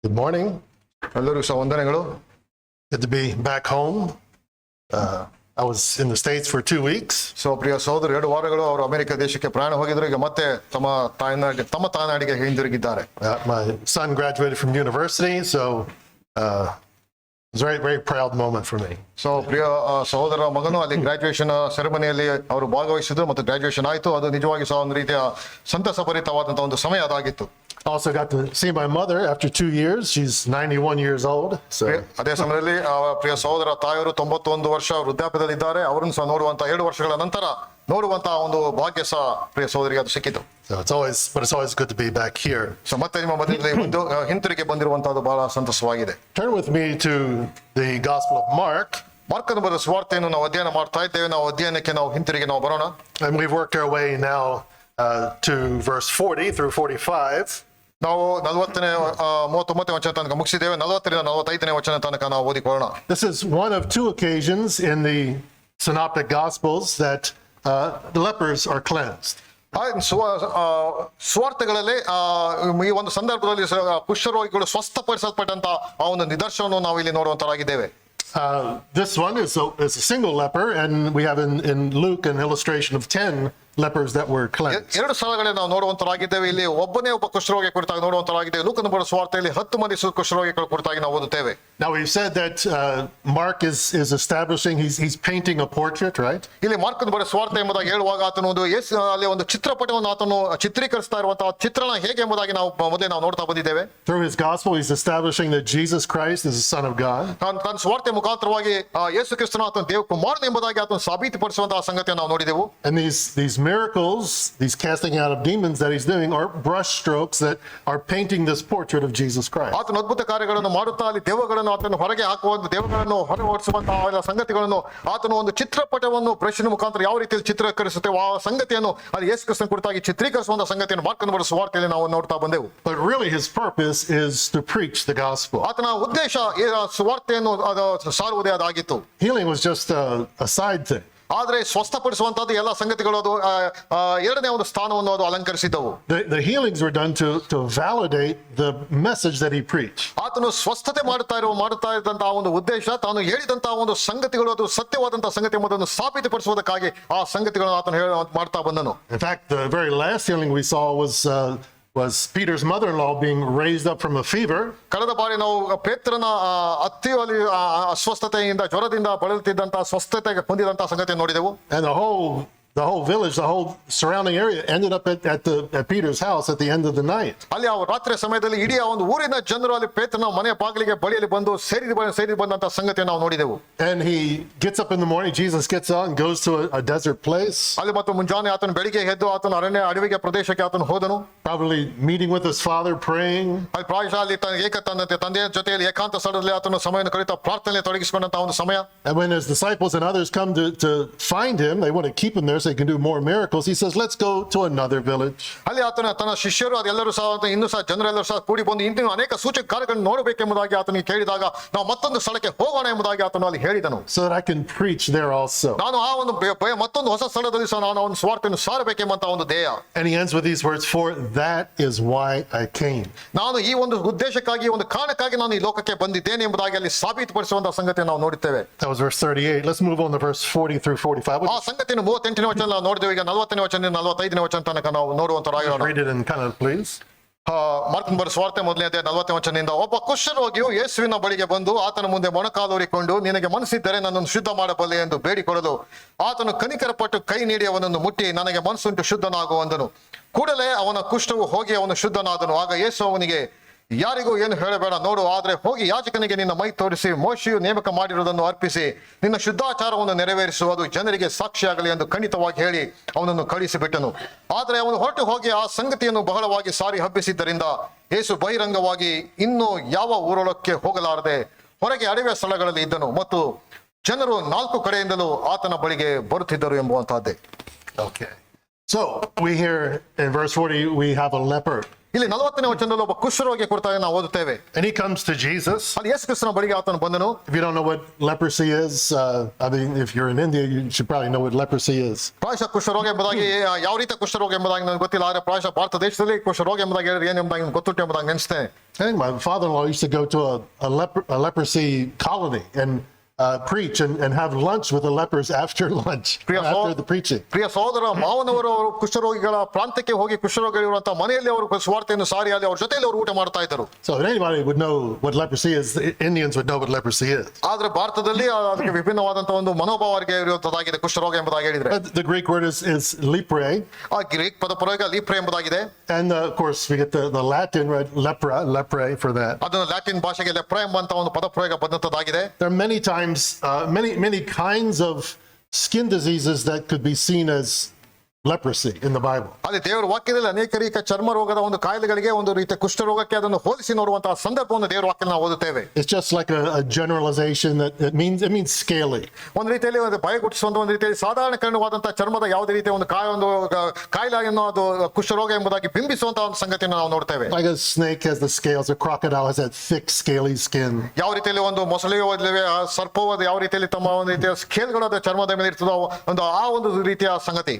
Good morning. ಎಲ್ಲರಿಗೂ ಸಹ ವಂದನೆಗಳು. Good to be back home. I was in the States for 2 weeks. So ಪ್ರಿಯ ಸಹೋದರ 2 ವಾರಗಳು ಅವರು ಅಮೆರಿಕ ದೇಶಕ್ಕೆ ಪ್ರಯಾಣ ಹೋಗಿದ್ರು. ಈಗ ಮತ್ತೆ ತಮ್ಮ ತಾಯ್ನಾಡಿಗೆ ಹಿಂದಿರುಗಿದ್ದಾರೆ. My son graduated from university, so it was a very, very proud moment for me. So ಪ್ರಿಯ ಸಹೋದರ ಮಗನು ಅಲ್ಲಿ ಗ್ರಾಜುಯೇಷನ್ ಸೆರೆಮನಿಯಲ್ಲಿ ಅವರು ಭಾಗವಹಿಸಿದ್ರು ಮತ್ತು ಗ್ರಾಜುಯೇಷನ್ ಆಯಿತು. ಅದು ನಿಜವಾಗಿ ಸಹ ಒಂದು ರೀತಿಯ ಸಂತಸಭರಿತವಾದಂತಹ ಒಂದು ಸಮಯ ಅದಾಗಿತ್ತು. Also got to see my mother after 2 years. She's 91 years old. So ಅದೇ ಸಮಯದಲ್ಲಿ ಪ್ರಿಯ ಸಹೋದರ ತಾಯಿಯವರು 91 ವರ್ಷ ವೃದ್ಧಾಪ್ಯದಲ್ಲಿ ಇದ್ದಾರೆ. ಅವರನ್ನು ಸಹ ನೋಡುವಂತ 2 ವರ್ಷಗಳ ನಂತರ ನೋಡುವಂತಹ ಒಂದು ಭಾಗ್ಯ ಸಹ ಪ್ರಿಯ ಸಹೋದರಿಗೆ ಅದು ಸಿಕ್ಕಿತು. So it's always good to be back here. So ಮತ್ತೆ ನಿಮ್ಮ ಮಧ್ಯದಲ್ಲಿ ಒಂದು ಹಿಂತಿರುಗಿ ಬಂದಿರುವಂತಹದ್ದು ಬಹಳ ಸಂತಸವಾಗಿದೆ. Turn with me to the Gospel of Mark. ಮಾರ್ಕನ ಬರೆದ ಸುವಾರ್ತೆಯನ್ನು ನಾವು ಅಧ್ಯಯನ ಮಾಡ್ತಾ ಇದ್ದೇವೆ. ನಾವು ಅಧ್ಯಯನಕ್ಕೆ ನಾವು ಹಿಂತಿರುಗಿ ನಾವು ಬರೋಣ. And we've worked our way now to verse 40 through 45. ನಾವು 39ನೇ ವಚನ ತನಕ ಮುಗಿಸಿದ್ದೇವೆ. 40ರಿಂದ 45ನೇ ವಚನ ತನಕ ನಾವು ಓದಿಕೊಳ್ಳೋಣ. This is one of 2 occasions in the Synoptic Gospels that the lepers are cleansed. ಸುವಾರ್ತೆಗಳಲ್ಲಿ ಈ ಒಂದು ಸಂದರ್ಭದಲ್ಲಿ ಕುಷ್ಠರೋಗಿಗಳು ಸ್ವಸ್ಥಪಡಿಸಲ್ಪಟ್ಟಂತ ಆ ಒಂದು ನಿದರ್ಶನವನ್ನು ನಾವು ಇಲ್ಲಿ ನೋಡುವಂತರಾಗಿದ್ದೇವೆ. This one is a single leper, and we have in Luke an illustration of 10 lepers that were cleansed. 2 ಸ್ಥಳಗಳಲ್ಲಿ ನಾವು ನೋಡುವಂತರಾಗಿದ್ದೇವೆ. ಇಲ್ಲಿ ಒಬ್ಬ ಕುಷ್ಠರೋಗಿ ಕುರಿತಾಗಿ ನೋಡುವಂತರಾಗಿದ್ದೇವೆ. ಲೂಕನ ಬರೆದ ಸುವಾರ್ತೆಯಲ್ಲಿ 10 ಮಂದಿ ಕುಷ್ಠರೋಗಿಗಳ ಕುರಿತಾಗಿ ನಾವು ಓದುತ್ತೇವೆ. Now we've said that Mark is establishing, he's painting a portrait, right? ಇಲ್ಲಿ ಮಾರ್ಕನ ಬರೆದ ಸುವಾರ್ತೆ ಎಂಬುದಾಗಿ ಹೇಳುವಾಗ ಆತನು ಅಲ್ಲಿ ಒಂದು ಚಿತ್ರಪಟವನ್ನು ಆತನು ಚಿತ್ರೀಕರಿಸ್ತಾ ಇರುವಂತಹ ಚಿತ್ರಣ ಹೇಗೆ ಎಂಬುದಾಗಿ ನಾವು ಮೊದಲೇ ನಾವು ನೋಡ್ತಾ ಬಂದಿದ್ದೇವೆ. Through his gospel he's establishing that Jesus Christ is the Son of God. ತನ್ನ ಸುವಾರ್ತೆ ಮುಖಾಂತರವಾಗಿ ಯೇಸು ಕ್ರಿಸ್ತನು ಆತನು ದೇವ ಕುಮಾರನು ಎಂಬುದಾಗಿ ಆತನು ಸಾಬೀತುಪಡಿಸುವಂತಹ ಸಂಗತಿಯನ್ನು ನಾವು ನೋಡಿದೆವು. And these miracles, these casting out of demons that he's doing are brush strokes that are painting this portrait of Jesus Christ. ಆತನು ಅದ್ಭುತ ಕಾರ್ಯಗಳನ್ನು ಮಾಡುತ್ತಾ ಅಲ್ಲಿ ದೇವಗಳನ್ನು ಆತನು ಹೊರಗೆ ಹಾಕುವಂತ ದೇವಗಳನ್ನು ಹೊರಹೊರಿಸುವಂತಹ ಸಂಗತಿಗಳನ್ನು ಆತನು ಒಂದು ಚಿತ್ರಪಟವನ್ನು ಬ್ರಷ್ನ ಮುಖಾಂತರ ಯಾವ ರೀತಿಯಲ್ಲಿ ಚಿತ್ರೀಕರಿಸುತ್ತೇವೆ ಆ ಸಂಗತಿಯನ್ನು ಅಲ್ಲಿ ಯೇಸು ಕ್ರಿಸ್ತನ ಕುರಿತಾಗಿ ಚಿತ್ರೀಕರಿಸುವಂತಹ ಸಂಗತಿಯನ್ನು ಮಾರ್ಕನ ಬರೆದ ಸುವಾರ್ತೆಯಲ್ಲಿ ನಾವು ನೋಡ್ತಾ ಬಂದೆವು. But really his purpose is to preach the gospel. ಆತನ ಉದ್ದೇಶ ಸುವಾರ್ತೆಯನ್ನು ಸಾರುವುದೇ ಅದಾಗಿತ್ತು. Healing was just a side thing. ಆದ್ರೆ ಸ್ವಸ್ಥಪಡಿಸುವಂತದ್ದು ಎಲ್ಲ ಸಂಗತಿಗಳು ಅದು 2ನೇ ಒಂದು ಸ್ಥಾನವನ್ನು ಅದು ಅಲಂಕರಿಸಿದ್ದವು. The healings were done to validate the message that he preached. ಆತನು ಸ್ವಸ್ಥತೆ ಮಾಡುತ್ತಾ ಇದ್ದಂತಹ ಒಂದು ಉದ್ದೇಶ ತಾನು ಹೇಳಿದಂತಹ ಒಂದು ಸಂಗತಿಗಳು ಅದು ಸತ್ಯವಾದಂತಹ ಸಂಗತಿ ಎಂಬುದನ್ನು ಸಾಬೀತುಪಡಿಸುವುದಕ್ಕಾಗಿ ಆ ಸಂಗತಿಗಳನ್ನು ಆತನು ಮಾಡ್ತಾ ಬಂದನು. In fact, the very last healing we saw was Peter's mother-in-law being raised up from a fever. ಕಳೆದ ಬಾರಿ ನಾವು ಪೇತ್ರನ ಅತ್ತಿಯಲ್ಲಿ ಅಸ್ವಸ್ಥತೆಯಿಂದ ಜ್ವರದಿಂದ ಬಳಲುತ್ತಿದ್ದಂತಹ ಸ್ವಸ್ಥತೆಗೆ ಹೊಂದಿದಂತಹ ಸಂಗತಿಯನ್ನು ನೋಡಿದೆವು. And the whole village, the whole surrounding area ended up at Peter's house at the end of the night. ಅಲ್ಲಿ ಆ ರಾತ್ರಿಯ ಸಮಯದಲ್ಲಿ ಇಡೀ ಒಂದು ಊರಿನ ಜನರು ಅಲ್ಲಿ ಪೇತ್ರನ ಮನೆಯ ಬಾಗಿಲಿಗೆ ಬಳಿಯಲ್ಲಿ ಬಂದು ಸೇರಿ ಬಂದಂತಹ ಸಂಗತಿಯನ್ನು ನಾವು ನೋಡಿದೆವು. And he gets up in the morning, Jesus gets up and goes to a desert place. ಅಲ್ಲಿ ಮತ್ತು ಮುಂಜಾನೆ ಆತನು ಬೆಳಿಗ್ಗೆ ಎದ್ದು ಆತನು ಅಡವಿಗೆ ಪ್ರದೇಶಕ್ಕೆ ಆತನು ಹೋದನು. Probably meeting with his father, praying. ಅಲ್ಲಿ ಪ್ರಾಯಶಃ ಅಲ್ಲಿ ತಂದೆಯ ಜೊತೆಯಲ್ಲಿ ಏಕಾಂತ ಸ್ಥಳದಲ್ಲಿ ಆತನು ಸಮಯವನ್ನು ಕಳೆಯುತ್ತಾ ಪ್ರಾರ್ಥನೆಯಲ್ಲಿ ತೊಡಗಿಸಿಕೊಂಡಂತಹ ಒಂದು ಸಮಯ. And when his disciples and others come to find him, they want to keep him there so they can do more miracles. He says, let's go to another village. ಅಲ್ಲಿ ಆತನ ತನ್ನ ಶಿಷ್ಯರು ಅದೆಲ್ಲರೂ ಸಹ ಇನ್ನೂ ಸಹ ಜನರೆಲ್ಲರೂ ಸಹ ಕೂಡಿ ಬಂದು ಇಂದಿನ ಅನೇಕ ಸೂಚಕ ಕಾರ್ಯಗಳನ್ನು ನೋಡಬೇಕೆಂಬುದಾಗಿ ಆತನಿಗೆ ಕೇಳಿದಾಗ ನಾವು ಮತ್ತೊಂದು ಸ್ಥಳಕ್ಕೆ ಹೋಗೋಣ ಎಂಬುದಾಗಿ ಆತನು ಅಲ್ಲಿ ಹೇಳಿದನು. So that I can preach there also. ನಾನು ಆ ಒಂದು ಮತ್ತೊಂದು ಹೊಸ ಸ್ಥಳದಲ್ಲಿ ಸಹ ನಾನು ಒಂದು ಸ್ವಾರ್ಥವನ್ನು ಸಾರಬೇಕೆಂಬಂತ ಒಂದು ಧ್ಯೇಯ. And he ends with these words, for that is why I came. ನಾನು ಈ ಒಂದು ಉದ್ದೇಶಕ್ಕಾಗಿ ಒಂದು ಕಾರಣಕ್ಕಾಗಿ ನಾನು ಈ ಲೋಕಕ್ಕೆ ಬಂದಿದ್ದೇನೆ ಎಂಬುದಾಗಿ ಅಲ್ಲಿ ಸಾಬೀತುಪಡಿಸುವಂತಹ ಸಂಗತಿಯನ್ನು ನಾವು ನೋಡುತ್ತೇವೆ. That was verse 38. Let's move on to verse 40 through 45. ಆ ಸಂಗತಿಯನ್ನು 38ನೇ ವಚನ ನಾವು ನೋಡಿದೆವು. ಈಗ 40ನೇ ವಚನದಿಂದ 45ನೇ ವಚನ ತನಕ ನಾವು ನೋಡುವಂತರಾಗಿರೋಣ. Read it in kind of, please. ಮಾರ್ಕನ ಬರೆದ ಸುವಾರ್ತೆ 1ನೇ ಅಧ್ಯಾಯ 40ನೇ ವಚನದಿಂದ ಒಬ್ಬ ಕುಷ್ಠರೋಗಿಯು ಯೇಸುವಿನ ಬಳಿಗೆ ಬಂದು ಆತನ ಮುಂದೆ ಮೊಣಕಾಲೂರಿಕೊಂಡು ನಿನಗೆ ಮನಸ್ಸಿದ್ದರೆ ನನ್ನನ್ನು ಶುದ್ಧ ಮಾಡಬಲ್ಲೆ ಎಂದು ಬೇಡಿಕೊಳ್ಳಲು ಆತನು ಕನಿಕರಪಟ್ಟು ಕೈ ನೀಡಿ ಅವನನ್ನು ಮುಟ್ಟಿ ನನಗೆ ಮನಸ್ಸುಂಟು ಶುದ್ಧನಾಗು ಅಂದನು. ಕೂಡಲೇ ಅವನ ಕುಷ್ಠವು ಹೋಗಿ ಅವನು ಶುದ್ಧನಾದನು. ಆಗ ಯೇಸು ಅವನಿಗೆ ಯಾರಿಗೂ ಏನು ಹೇಳಬೇಡ, ನೋಡು, ಆದರೆ ಹೋಗಿ ಯಾಜಕನಿಗೆ ನಿನ್ನ ಮೈ ತೋರಿಸಿ ಮೋಶೆಯು ನೇಮಕ ಮಾಡಿರುವುದನ್ನು ಅರ್ಪಿಸಿ ನಿನ್ನ ಶುದ್ಧಾಚಾರವನ್ನು ನೆರವೇರಿಸು, ಅದು ಜನರಿಗೆ ಸಾಕ್ಷಿಯಾಗಲಿ ಎಂದು ಖಂಡಿತವಾಗಿ ಹೇಳಿ ಅವನನ್ನು ಕಳುಹಿಸಿಬಿಟ್ಟನು. ಆದರೆ ಅವನು ಹೊರಟು ಹೋಗಿ ಆ ಸಂಗತಿಯನ್ನು ಬಹಳವಾಗಿ ಸಾರಿ ಹಬ್ಬಿಸಿದ್ದರಿಂದ ಯೇಸು ಬಹಿರಂಗವಾಗಿ ಇನ್ನೂ ಯಾವ ಊರೊಳಕ್ಕೆ ಹೋಗಲಾರದೆ ಹೊರಗೆ ಅಡವಿಯ ಸ್ಥಳಗಳಲ್ಲಿ ಇದ್ದನು ಮತ್ತು ಜನರು 4 ಕಡೆಯಿಂದಲೂ ಆತನ ಬಳಿಗೆ ಬರುತ್ತಿದ್ದರು ಎಂಬುವಂತಹದ್ದೇ. Okay. So we hear in verse 40 we have a leper ಇಲ್ಲಿ 40ನೇ ವಚನದಲ್ಲಿ ಒಬ್ಬ ಕುಷ್ಠರೋಗಿ ಕುರಿತಾಗಿ ನಾವು ಓದುತ್ತೇವೆ. And he comes to Jesus. ಅಲ್ಲಿ ಯೇಸು ಕ್ರಿಸ್ತನ ಬಳಿಗೆ ಆತನು ಬಂದನು. If you don't know what leprosy is, I mean, if you're in India, you should probably know what leprosy is. ಪ್ರಾಯಶಃ ಕುಷ್ಠರೋಗ ಎಂಬುದಾಗಿ ಯಾವ ರೀತಿಯ ಕುಷ್ಠರೋಗ ಎಂಬುದಾಗಿ ನನಗೆ ಗೊತ್ತಿಲ್ಲ, ಆದರೆ ಪ್ರಾಯಶಃ ಭಾರತ ದೇಶದಲ್ಲಿ ಕುಷ್ಠರೋಗ ಎಂಬುದಾಗಿ ಹೇಳಿದ್ರೆ ಏನು ಎಂಬುದಾಗಿ ನನಗೆ ಗೊತ್ತುಂಟು ಎಂಬುದಾಗಿ ನೆನೆಸ್ತೇನೆ. And my father-in-law used to go to a leprosy colony and preach and have lunch with the lepers after lunch, after the preaching. ಪ್ರಿಯ ಸಹೋದರ, ಮಾವನವರು ಅವರು ಕುಷ್ಠರೋಗಿಗಳ ಪ್ರಾಂತ್ಯಕ್ಕೆ ಹೋಗಿ ಕುಷ್ಠರೋಗಿರುವಂತಹ ಮನೆಯಲ್ಲಿ ಅವರು ಸುವಾರ್ತೆಯನ್ನು ಸಾರಿ ಅಲ್ಲಿ ಅವ್ರ ಜೊತೆಯಲ್ಲಿ ಅವರು ಊಟ ಮಾಡ್ತಾ ಇದ್ದರು. So if anybody would know what leprosy is, the Indians would know what leprosy is. ಆದ್ರೆ ಭಾರತದಲ್ಲಿ ಅದಕ್ಕೆ ವಿಭಿನ್ನವಾದಂತಹ ಒಂದು ಮನೋಭಾವರಿಗೆ ಇರುವಂತದ್ದಾಗಿದೆ ಕುಷ್ಠರೋಗ ಎಂಬುದಾಗಿ ಹೇಳಿದ್ರೆ. The Greek word is lepre. ಆ ಗ್ರೀಕ್ ಪದ ಪ್ರಯೋಗ ಲೀಪ್ರೆ ಎಂಬುದಾಗಿದೆ. And of course we get the Latin, right? Lepre for that. ಅದನ್ನು ಲ್ಯಾಟಿನ್ ಭಾಷೆಗೆ ಲೆಪ್ರೆ ಎಂಬಂತ ಒಂದು ಪದ ಪ್ರಯೋಗ ಬಂದಂತದ್ದಾಗಿದೆ. There are many times, many kinds of skin diseases that could be seen as leprosy in the Bible. ಅಲ್ಲಿ ದೇವರ ವಾಕ್ಯದಲ್ಲಿ ಅನೇಕ ರೀತಿಯ ಚರ್ಮ ರೋಗದ ಒಂದು ಕಾಯಿಲೆಗಳಿಗೆ ಒಂದು ರೀತಿಯ ಕುಷ್ಠರೋಗಕ್ಕೆ ಅದನ್ನು ಹೋಲಿಸಿ ನೋಡುವಂತಹ ಸಂದರ್ಭವನ್ನು ದೇವರ ವಾಕ್ಯದಲ್ಲಿ ನಾವು ಓದುತ್ತೇವೆ. It's just like a generalization that it means scaly. ಒಂದು ರೀತಿಯಲ್ಲಿ ಒಂದು ಭಯಗುಟ್ಟಿಸುವಂತ ಒಂದು ರೀತಿಯಲ್ಲಿ ಸಾಧಾರಣೀಕರಣವಾದಂತಹ ಚರ್ಮದ ಯಾವುದೇ ರೀತಿಯ ಒಂದು ಕಾಯಿಲೆಯನ್ನು ಅದು ಕುಷ್ಠರೋಗ ಎಂಬುದಾಗಿ ಬಿಂಬಿಸುವಂತಹ ಒಂದು ಸಂಗತಿಯನ್ನು ನಾವು ನೋಡ್ತೇವೆ. Like a snake has the scales, a crocodile has that thick scaly skin. ಯಾವ ರೀತಿಯಲ್ಲಿ ಒಂದು ಮೊಸಳೆಯು ಸರ್ಪವು ಯಾವ ರೀತಿಯಲ್ಲಿ ತಮ್ಮ ಒಂದು ರೀತಿಯ ಸ್ಕೇಲ್ಗಳ ಚರ್ಮದ ಮೇಲೆ ಇರ್ತದೋ ಆ ಒಂದು ರೀತಿಯ ಸಂಗತಿ.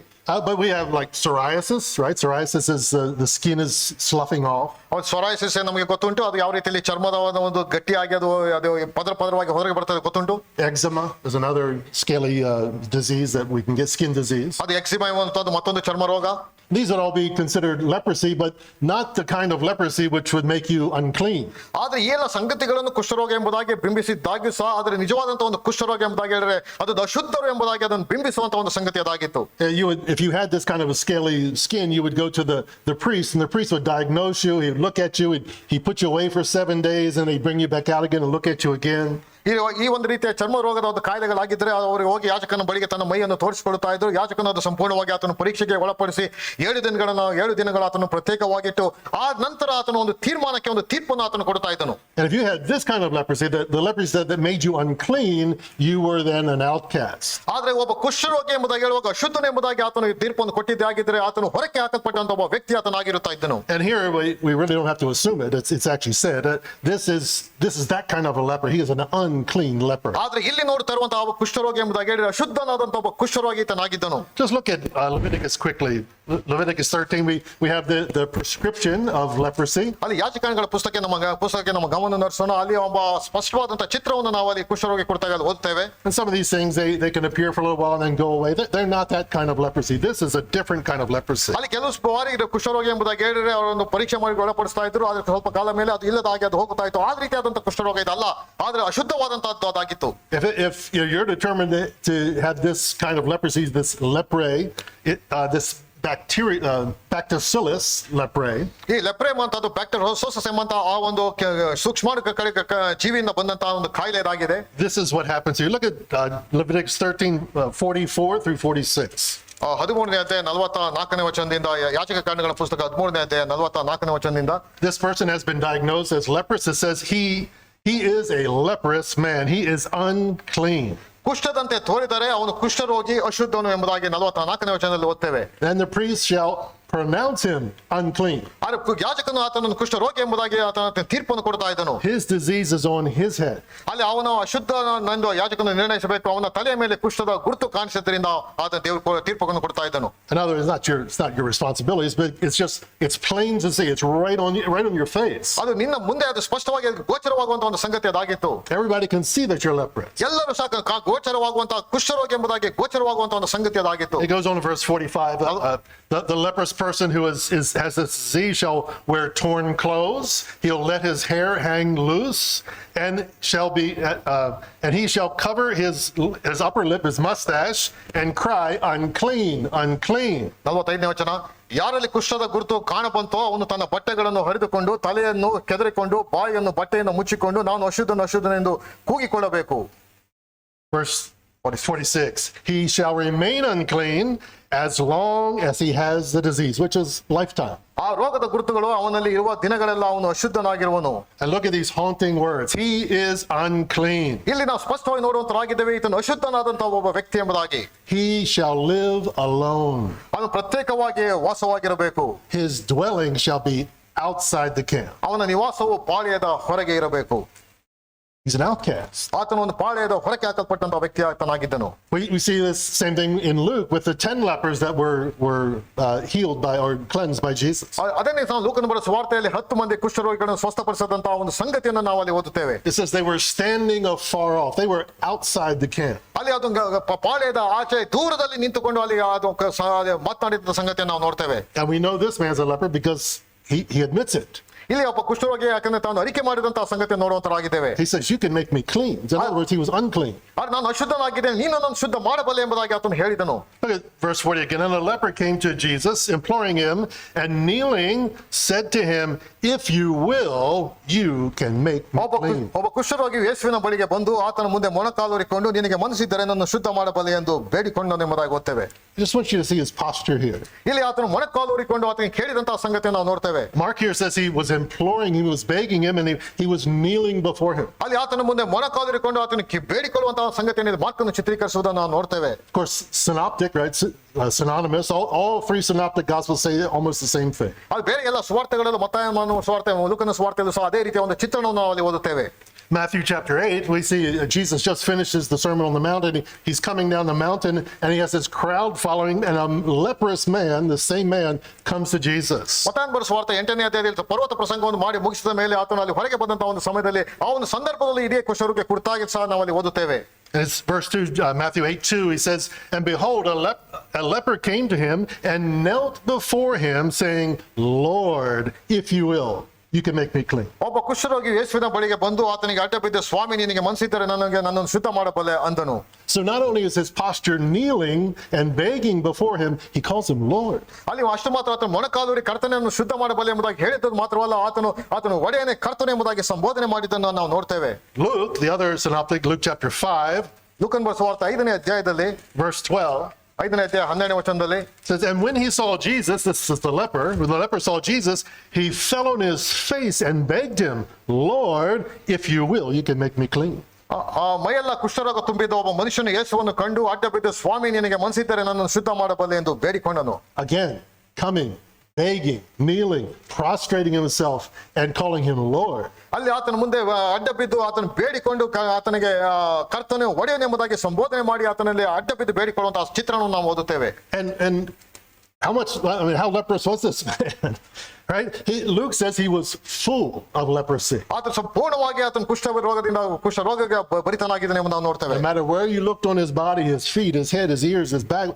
But we have like psoriasis, right? Psoriasis is the skin is sloughing off. ಸೊರಾಯಿಸಿಸ್ ನಮಗೆ ಗೊತ್ತುಂಟು, ಅದು ಯಾವ ರೀತಿಯಲ್ಲಿ ಚರ್ಮದ ಒಂದು ಗಟ್ಟಿಯಾಗಿ ಅದು ಪದರವಾಗಿ ಹೊರಗೆ ಬರ್ತದೆ ಗೊತ್ತುಂಟು. Eczema is another scaly disease that we can get, skin disease. ಅದು ಎಕ್ಸಿಮಾ ಎಂಬಂತದ್ದು ಮತ್ತೊಂದು ಚರ್ಮ ರೋಗ. These would all be considered leprosy, but not the kind of leprosy which would make you unclean. ಆದ್ರೆ ಈ ಎಲ್ಲ ಸಂಗತಿಗಳನ್ನು ಕುಷ್ಠರೋಗ ಎಂಬುದಾಗಿ ಬಿಂಬಿಸಿದ್ದಾಗಿ ಸಹ ಅದರ ನಿಜವಾದಂತಹ ಒಂದು ಕುಷ್ಠರೋಗ ಎಂಬುದಾಗಿ ಹೇಳಿದ್ರೆ ಅದು ಅಶುದ್ಧರು ಎಂಬುದಾಗಿ ಅದನ್ನು ಬಿಂಬಿಸುವಂತ ಒಂದು ಸಂಗತಿ ಅದಾಗಿತ್ತು. If you had this kind of a scaly skin, you would go to the priest, and the priest would diagnose you. He would look at you. He'd put you away for 7 days, and he'd bring you back out again and look at you again. ಈ ಒಂದು ರೀತಿಯ ಚರ್ಮ ರೋಗದ ಒಂದು ಕಾಯಿಲೆಗಳಾಗಿದ್ರೆ ಅವರಿಗೆ ಹೋಗಿ ಯಾಜಕನ ಬಳಿಗೆ ತನ್ನ ಮೈಯನ್ನು ತೋರಿಸಿಕೊಳ್ತಾ ಇದ್ರು. ಯಾಜಕನ ಅದು ಸಂಪೂರ್ಣವಾಗಿ ಆತನು ಪರೀಕ್ಷೆಗೆ ಒಳಪಡಿಸಿ 7 ದಿನಗಳ ಆತನು ಪ್ರತ್ಯೇಕವಾಗಿಟ್ಟು ಆ ನಂತರ ಆತನು ಒಂದು ತೀರ್ಮಾನಕ್ಕೆ ಒಂದು ತೀರ್ಪನ್ನು ಆತನು ಕೊಡ್ತಾ ಇದ್ದನು. And if you had this kind of leprosy, the leprosy that made you unclean, you were then an outcast. ಆದ್ರೆ ಒಬ್ಬ ಕುಷ್ಠರೋಗಿ ಎಂಬುದಾಗಿ ಹೇಳುವಾಗ ಅಶುದ್ಧನ ಎಂಬುದಾಗಿ ಆತನು ತೀರ್ಪನ್ನು ಕೊಟ್ಟಿದ್ದೇ ಆಗಿದ್ರೆ ಆತನು ಹೊರಕ್ಕೆ ಹಾಕಲ್ಪಟ್ಟಂತ ಒಬ್ಬ ವ್ಯಕ್ತಿ ಆತನಾಗಿರುತ್ತಾ ಇದ್ದನು. And here we really don't have to assume it. It's actually said this is that kind of a leper. He is an unclean leper. ಆದ್ರೆ ಇಲ್ಲಿ ನೋಡ್ತಾ ಇರುವಂತಹ ಒಬ್ಬ ಕುಷ್ಠರೋಗಿ ಎಂಬುದಾಗಿ ಹೇಳಿದ್ರೆ ಅಶುದ್ಧನಾದಂತ ಒಬ್ಬ ಕುಷ್ಠರೋಗಿ ಈತನಾಗಿದ್ದನು. Just look at Leviticus quickly. Leviticus 13, we have the prescription of leprosy. ಅಲ್ಲಿ ಯಾಜಕಗಳ ಪುಸ್ತಕಕ್ಕೆ ನಮ್ಮ ಗಮನ ಹರಿಸೋಣ. ಅಲ್ಲಿ ಒಬ್ಬ ಸ್ಪಷ್ಟವಾದಂತ ಚಿತ್ರವನ್ನು ನಾವು ಅಲ್ಲಿ ಕುಷ್ಠರೋಗಿ ಕೊಡ್ತಾ ಓದ್ತೇವೆ. And some of these things they can appear for a little while and then go away. They're not that kind of leprosy. This is a different kind of leprosy. ಅಲ್ಲಿ ಕೆಲವು ಬಾರಿ ಕುಷ್ಠರೋಗಿ ಎಂಬುದಾಗಿ ಹೇಳಿದ್ರೆ ಅವರನ್ನು ಪರೀಕ್ಷೆ ಮಾಡಿ ಒಳಪಡಿಸ್ತಾ ಇದ್ರು. ಆದ್ರೆ ಸ್ವಲ್ಪ ಕಾಲ ಮೇಲೆ ಅದು ಇಲ್ಲದ ಹಾಗೆ ಅದು ಹೋಗ್ತಾ ಇತ್ತು. ಆ ರೀತಿಯಾದಂತ ಕುಷ್ಠರೋಗ ಇದಲ್ಲ, ಆದ್ರೆ ಅಶುದ್ಧವಾದಂತಹದ್ದು ಅದಾಗಿತ್ತು. If you're determined to have this kind of leprosy, this lepre, this Bacillus lepre. ಈ ಲೆಪ್ರೆ ಎಂಬಂತದ್ದು ಬ್ಯಾಕ್ಟೀರಿಯೋಸೋಸಸ್ ಎಂಬಂತ ಆ ಒಂದು ಸೂಕ್ಷ್ಮಾಣು ಜೀವಿಯಿಂದ ಬಂದಂತಹ ಒಂದು ಕಾಯಿಲೆ ಇದಾಗಿದೆ. This is what happens. You look at Leviticus 13:44 through 46. 13ನೇ ಅಧ್ಯಾಯ 44ನೇ ವಚನದಿಂದ, ಯಾಜಕ ಕಾಂಡಗಳ ಪುಸ್ತಕ 13ನೇ ಅಧ್ಯಾಯ 44ನೇ ವಚನದಿಂದ. This person has been diagnosed as leprous. It says he is a leprous man. He is unclean. ಕುಷ್ಠದಂತೆ ತೋರಿದರೆ ಅವನು ಕುಷ್ಠರೋಗಿ ಅಶುದ್ಧನು ಎಂಬುದಾಗಿ 44ನೇ ವಚನದಲ್ಲಿ ಓದ್ತೇವೆ. And the priest shall pronounce him unclean. ಯಾಜಕನು ಆತನನ್ನು ಕುಷ್ಠರೋಗಿ ಎಂಬುದಾಗಿ ಆತನ ತೀರ್ಪನ್ನು ಕೊಡ್ತಾ ಇದ್ದನು. His disease is on his head. ಅಲ್ಲಿ ಅವನು ಅಶುದ್ಧನೆಂದು ಯಾಜಕನು ನಿರ್ಣಯಿಸಬೇಕು. ಅವನ ತಲೆಯ ಮೇಲೆ ಕುಷ್ಠದ ಗುರುತು ಕಾಣಿಸಿದ್ರಿಂದ ಆತನ ದೇವರು ತೀರ್ಪನ್ನು ಕೊಡ್ತಾ ಇದ್ದನು. In other words, it's not your responsibilities, but it's plain to see. It's right on your face. ಅದು ನಿನ್ನ ಮುಂದೆ ಅದು ಸ್ಪಷ್ಟವಾಗಿ ಗೋಚರವಾಗುವಂತ ಒಂದು ಸಂಗತಿ ಅದಾಗಿತ್ತು. Everybody can see that you're leprous. ಎಲ್ಲರೂ ಸಾಕು ಗೋಚರವಾಗುವಂತ ಕುಷ್ಠರೋಗಿ ಎಂಬುದಾಗಿ ಗೋಚರವಾಗುವಂತ ಒಂದು ಸಂಗತಿ ಅದಾಗಿತ್ತು. It goes on in verse 45. The leprous person who has this disease shall wear torn clothes. He'll let his hair hang loose, and he shall cover his upper lip, his mustache, and cry, unclean, unclean. 45ನೇ ವಚನ. ಯಾರಲ್ಲಿ ಕುಷ್ಠದ ಗುರುತು ಕಾಣಬಂತೋ ಅವನು ತನ್ನ ಬಟ್ಟೆಗಳನ್ನು ಹರಿದುಕೊಂಡು ತಲೆಯನ್ನು ಕೆದರಿಕೊಂಡು ಬಾಯನ್ನು ಬಟ್ಟೆಯನ್ನು ಮುಚ್ಚಿಕೊಂಡು ನಾನು ಅಶುದ್ಧನೆಂದು ಕೂಗಿಕೊಳ್ಳಬೇಕು. Verse 46. He shall remain unclean as long as he has the disease, which is lifetime. ಆ ರೋಗದ ಗುರುತುಗಳು ಅವನಲ್ಲಿ ಇರುವ ದಿನಗಳೆಲ್ಲ ಅವನು ಅಶುದ್ಧನಾಗಿರುವನು. And look at these haunting words. He is unclean. ಇಲ್ಲಿ ನಾವು ಸ್ಪಷ್ಟವಾಗಿ ನೋಡುವಂತರಾಗಿದ್ದೇವೆ, ಈತನು ಅಶುದ್ಧನಾದಂತಹ ಒಬ್ಬ ವ್ಯಕ್ತಿ ಎಂಬುದಾಗಿ. He shall live alone. ಅವನು ಪ್ರತ್ಯೇಕವಾಗಿ ವಾಸವಾಗಿರಬೇಕು. His dwelling shall be outside the camp. ಅವನ ನಿವಾಸವು ಪಾಳೆಯದ ಹೊರಗೆ ಇರಬೇಕು. He's an outcast. ಆತನು ಒಂದು ಪಾಳೆಯದ ಹೊರಗೆ ಹಾಕಲ್ಪಟ್ಟಂತ ವ್ಯಕ್ತಿ ಆತನಾಗಿದ್ದನು. We see this same thing in Luke with the 10 lepers that were healed by or cleansed by Jesus. ಅದನ್ನೇ ನಾವು ಲೂಕನ ಬರೆದ ಸುವಾರ್ತೆಯಲ್ಲಿ 10 ಮಂದಿ ಕುಷ್ಠರೋಗಿಗಳನ್ನು ಸ್ವಸ್ಥಪಡಿಸಿದಂತಹ ಒಂದು ಸಂಗತಿಯನ್ನು ನಾವು ಅಲ್ಲಿ ಓದುತ್ತೇವೆ. It says they were standing afar off. They were outside the camp. ಅಲ್ಲಿ ಅದು ಪಾಳೆಯದ ಆಚೆ ದೂರದಲ್ಲಿ ನಿಂತುಕೊಂಡು ಅಲ್ಲಿ ಅದು ಮಾತನಾಡಿದ ಸಂಗತಿಯನ್ನು ನಾವು ನೋಡ್ತೇವೆ. And we know this man's a leper because he admits it. ಇಲ್ಲಿ ಒಬ್ಬ ಕುಷ್ಠರೋಗಿ ಯಾಕಂದ್ರೆ ತಾನು ಅರಿಕೆ ಮಾಡಿದಂತಹ ಸಂಗತಿ ನೋಡುವಂತರಾಗಿದ್ದೇವೆ. He says, you can make me clean. In other words, he was unclean. ನಾನು ಅಶುದ್ಧನಾಗಿದ್ದೇನೆ, ನೀನು ನನ್ನನ್ನು ಶುದ್ಧ ಮಾಡಬಲ್ಲೆ ಎಂಬುದಾಗಿ ಆತನು ಹೇಳಿದನು. Look at verse 40 again. And a leper came to Jesus, imploring him, and kneeling said to him, if you will, you can make me clean. ಒಬ್ಬ ಕುಷ್ಠರೋಗಿ ಯೇಸುವಿನ ಬಳಿಗೆ ಬಂದು ಆತನ ಮುಂದೆ ಮೊಣಕಾಲೂರಿಕೊಂಡು ನಿನಗೆ ಮನಸ್ಸಿದ್ದರೆ ನನ್ನ ಶುದ್ಧ ಮಾಡಬಲ್ಲೆ ಎಂದು ಬೇಡಿಕೊಂಡನು ಎಂಬುದಾಗಿ ಓದ್ತೇವೆ. I just want you to see his posture here. ಇಲ್ಲಿ ಆತನು ಮೊಣಕಾಲೂರಿಕೊಂಡು ಆತನಿಗೆ ಕೇಳಿದಂತಹ ಸಂಗತಿಯನ್ನು ನಾವು ನೋಡ್ತೇವೆ. Mark here says he was imploring, he was begging him, and he was kneeling before him. ಅಲ್ಲಿ ಆತನ ಮುಂದೆ ಮೊಣಕಾಲೂರಿಕೊಂಡು ಆತನಿಗೆ ಬೇಡಿಕೊಳ್ಳುವಂತಹ ಸಂಗತಿಯನ್ನು ಮಾರ್ಕನು ಚಿತ್ರೀಕರಿಸುವುದನ್ನು ನಾವು ನೋಡ್ತೇವೆ. Of course, synoptic, right? Synonymous. All 3 synoptic gospels say almost the same thing. ಅಲ್ಲಿ ಬೇರೆ ಎಲ್ಲ ಸುವಾರ್ತೆಗಳಲ್ಲೂ ಮತ್ತಾಯನ ಸುವಾರ್ತೆ, ಲೂಕನ ಸುವಾರ್ತೆಯಲ್ಲೂ ಸಹ ಅದೇ ರೀತಿಯ ಒಂದು ಚಿತ್ರಣವನ್ನು ನಾವು ಅಲ್ಲಿ ಓದುತ್ತೇವೆ. Matthew chapter 8, we see Jesus just finishes the Sermon on the Mount, and he's coming down the mountain, and he has this crowd following, and a leprous man, the same man, comes to Jesus. ಮತ್ತಾಯನ ಬರೆದ ಸುವಾರ್ತೆ 8ನೇ ಅಧ್ಯಾಯದಲ್ಲಿ ಪರ್ವತ ಪ್ರಸಂಗವನ್ನು ಮಾಡಿ ಮುಗಿಸಿದ ಮೇಲೆ ಆತನು ಅಲ್ಲಿ ಹೊರಗೆ ಬಂದಂತಹ ಒಂದು ಸಮಯದಲ್ಲಿ ಆ ಒಂದು ಸಂದರ್ಭದಲ್ಲಿ ಇಡೀ ಕುಷ್ಠರೋಗಿಗೆ ಕುರಿತಾಗಿ ಸಹ ನಾವು ಅಲ್ಲಿ ಓದುತ್ತೇವೆ. And it's verse 2, Matthew 8:2, he says, and behold, a leper came to him and knelt before him, saying, Lord, if you will, you can make me clean. ಒಬ್ಬ ಕುಷ್ಠರೋಗಿ ಯೇಸುವಿನ ಬಳಿಗೆ ಬಂದು ಆತನಿಗೆ ಅಡ್ಡ ಬಿದ್ದು, ಸ್ವಾಮಿ ನಿನಗೆ ಮನಸ್ಸಿದ್ದರೆ ನನ್ನನ್ನು ಶುದ್ಧ ಮಾಡಬಲ್ಲೆ ಅಂದನು. So not only is his posture kneeling and begging before him, he calls him Lord. ಅಲ್ಲಿ ಅಷ್ಟು ಮಾತ್ರ ಆತನು ಮೊಣಕಾಲೂರಿ ಕರ್ತನೆಯನ್ನು ಶುದ್ಧ ಮಾಡಬಲ್ಲೆ ಎಂಬುದಾಗಿ ಹೇಳಿದ್ದು ಮಾತ್ರವಲ್ಲ, ಆತನು ಒಡೆಯನೇ ಕರ್ತನೆ ಎಂಬುದಾಗಿ ಸಂಬೋಧನೆ ಮಾಡಿದ್ದನ್ನು ನಾವು ನೋಡ್ತೇವೆ. Luke, the other synoptic, Luke chapter 5, ಲೂಕನ ಬರೆದ ಸುವಾರ್ತೆ 5ನೇ ಅಧ್ಯಾಯದಲ್ಲಿ verse 12, 5ನೇ ಅಧ್ಯಾಯ 12ನೇ ವಚನದಲ್ಲಿ says, and when he saw Jesus, this is the leper, when the leper saw Jesus, he fell on his face and begged him, Lord, if you will, you can make me clean. ಆ ಮೈಯೆಲ್ಲ ಕುಷ್ಠರೋಗ ತುಂಬಿದ ಒಬ್ಬ ಮನುಷ್ಯನು ಯೇಸುವನ್ನು ಕಂಡು ಅಡ್ಡ ಬಿದ್ದು, ಸ್ವಾಮಿ ನಿನಗೆ ಮನಸ್ಸಿದ್ದರೆ ನನ್ನನ್ನು ಶುದ್ಧ ಮಾಡಬಲ್ಲೆ ಎಂದು ಬೇಡಿಕೊಂಡನು. Again, coming, begging, kneeling, prostrating himself, and calling him Lord. ಅಲ್ಲಿ ಆತನ ಮುಂದೆ ಅಡ್ಡ ಬಿದ್ದು ಆತನು ಬೇಡಿಕೊಂಡು ಆತನಿಗೆ ಕರ್ತನೆ ಒಡೆಯನೆಂಬುದಾಗಿ ಸಂಬೋಧನೆ ಮಾಡಿ ಆತನಲ್ಲಿ ಅಡ್ಡ ಬಿದ್ದು ಬೇಡಿಕೊಳ್ಳುವಂತಹ ಚಿತ್ರಣವನ್ನು ನಾವು ಓದುತ್ತೇವೆ. And how leprous was this man? Right? Luke says he was full of leprosy. ಆತ ಸಂಪೂರ್ಣವಾಗಿ ಆತನ ಕುಷ್ಠರೋಗಕ್ಕೆ ಭರಿತನಾಗಿದ್ದಾನೆ ಎಂದು ನಾವು ನೋಡ್ತೇವೆ. No matter where you looked on his body, his feet, his head, his ears, his back,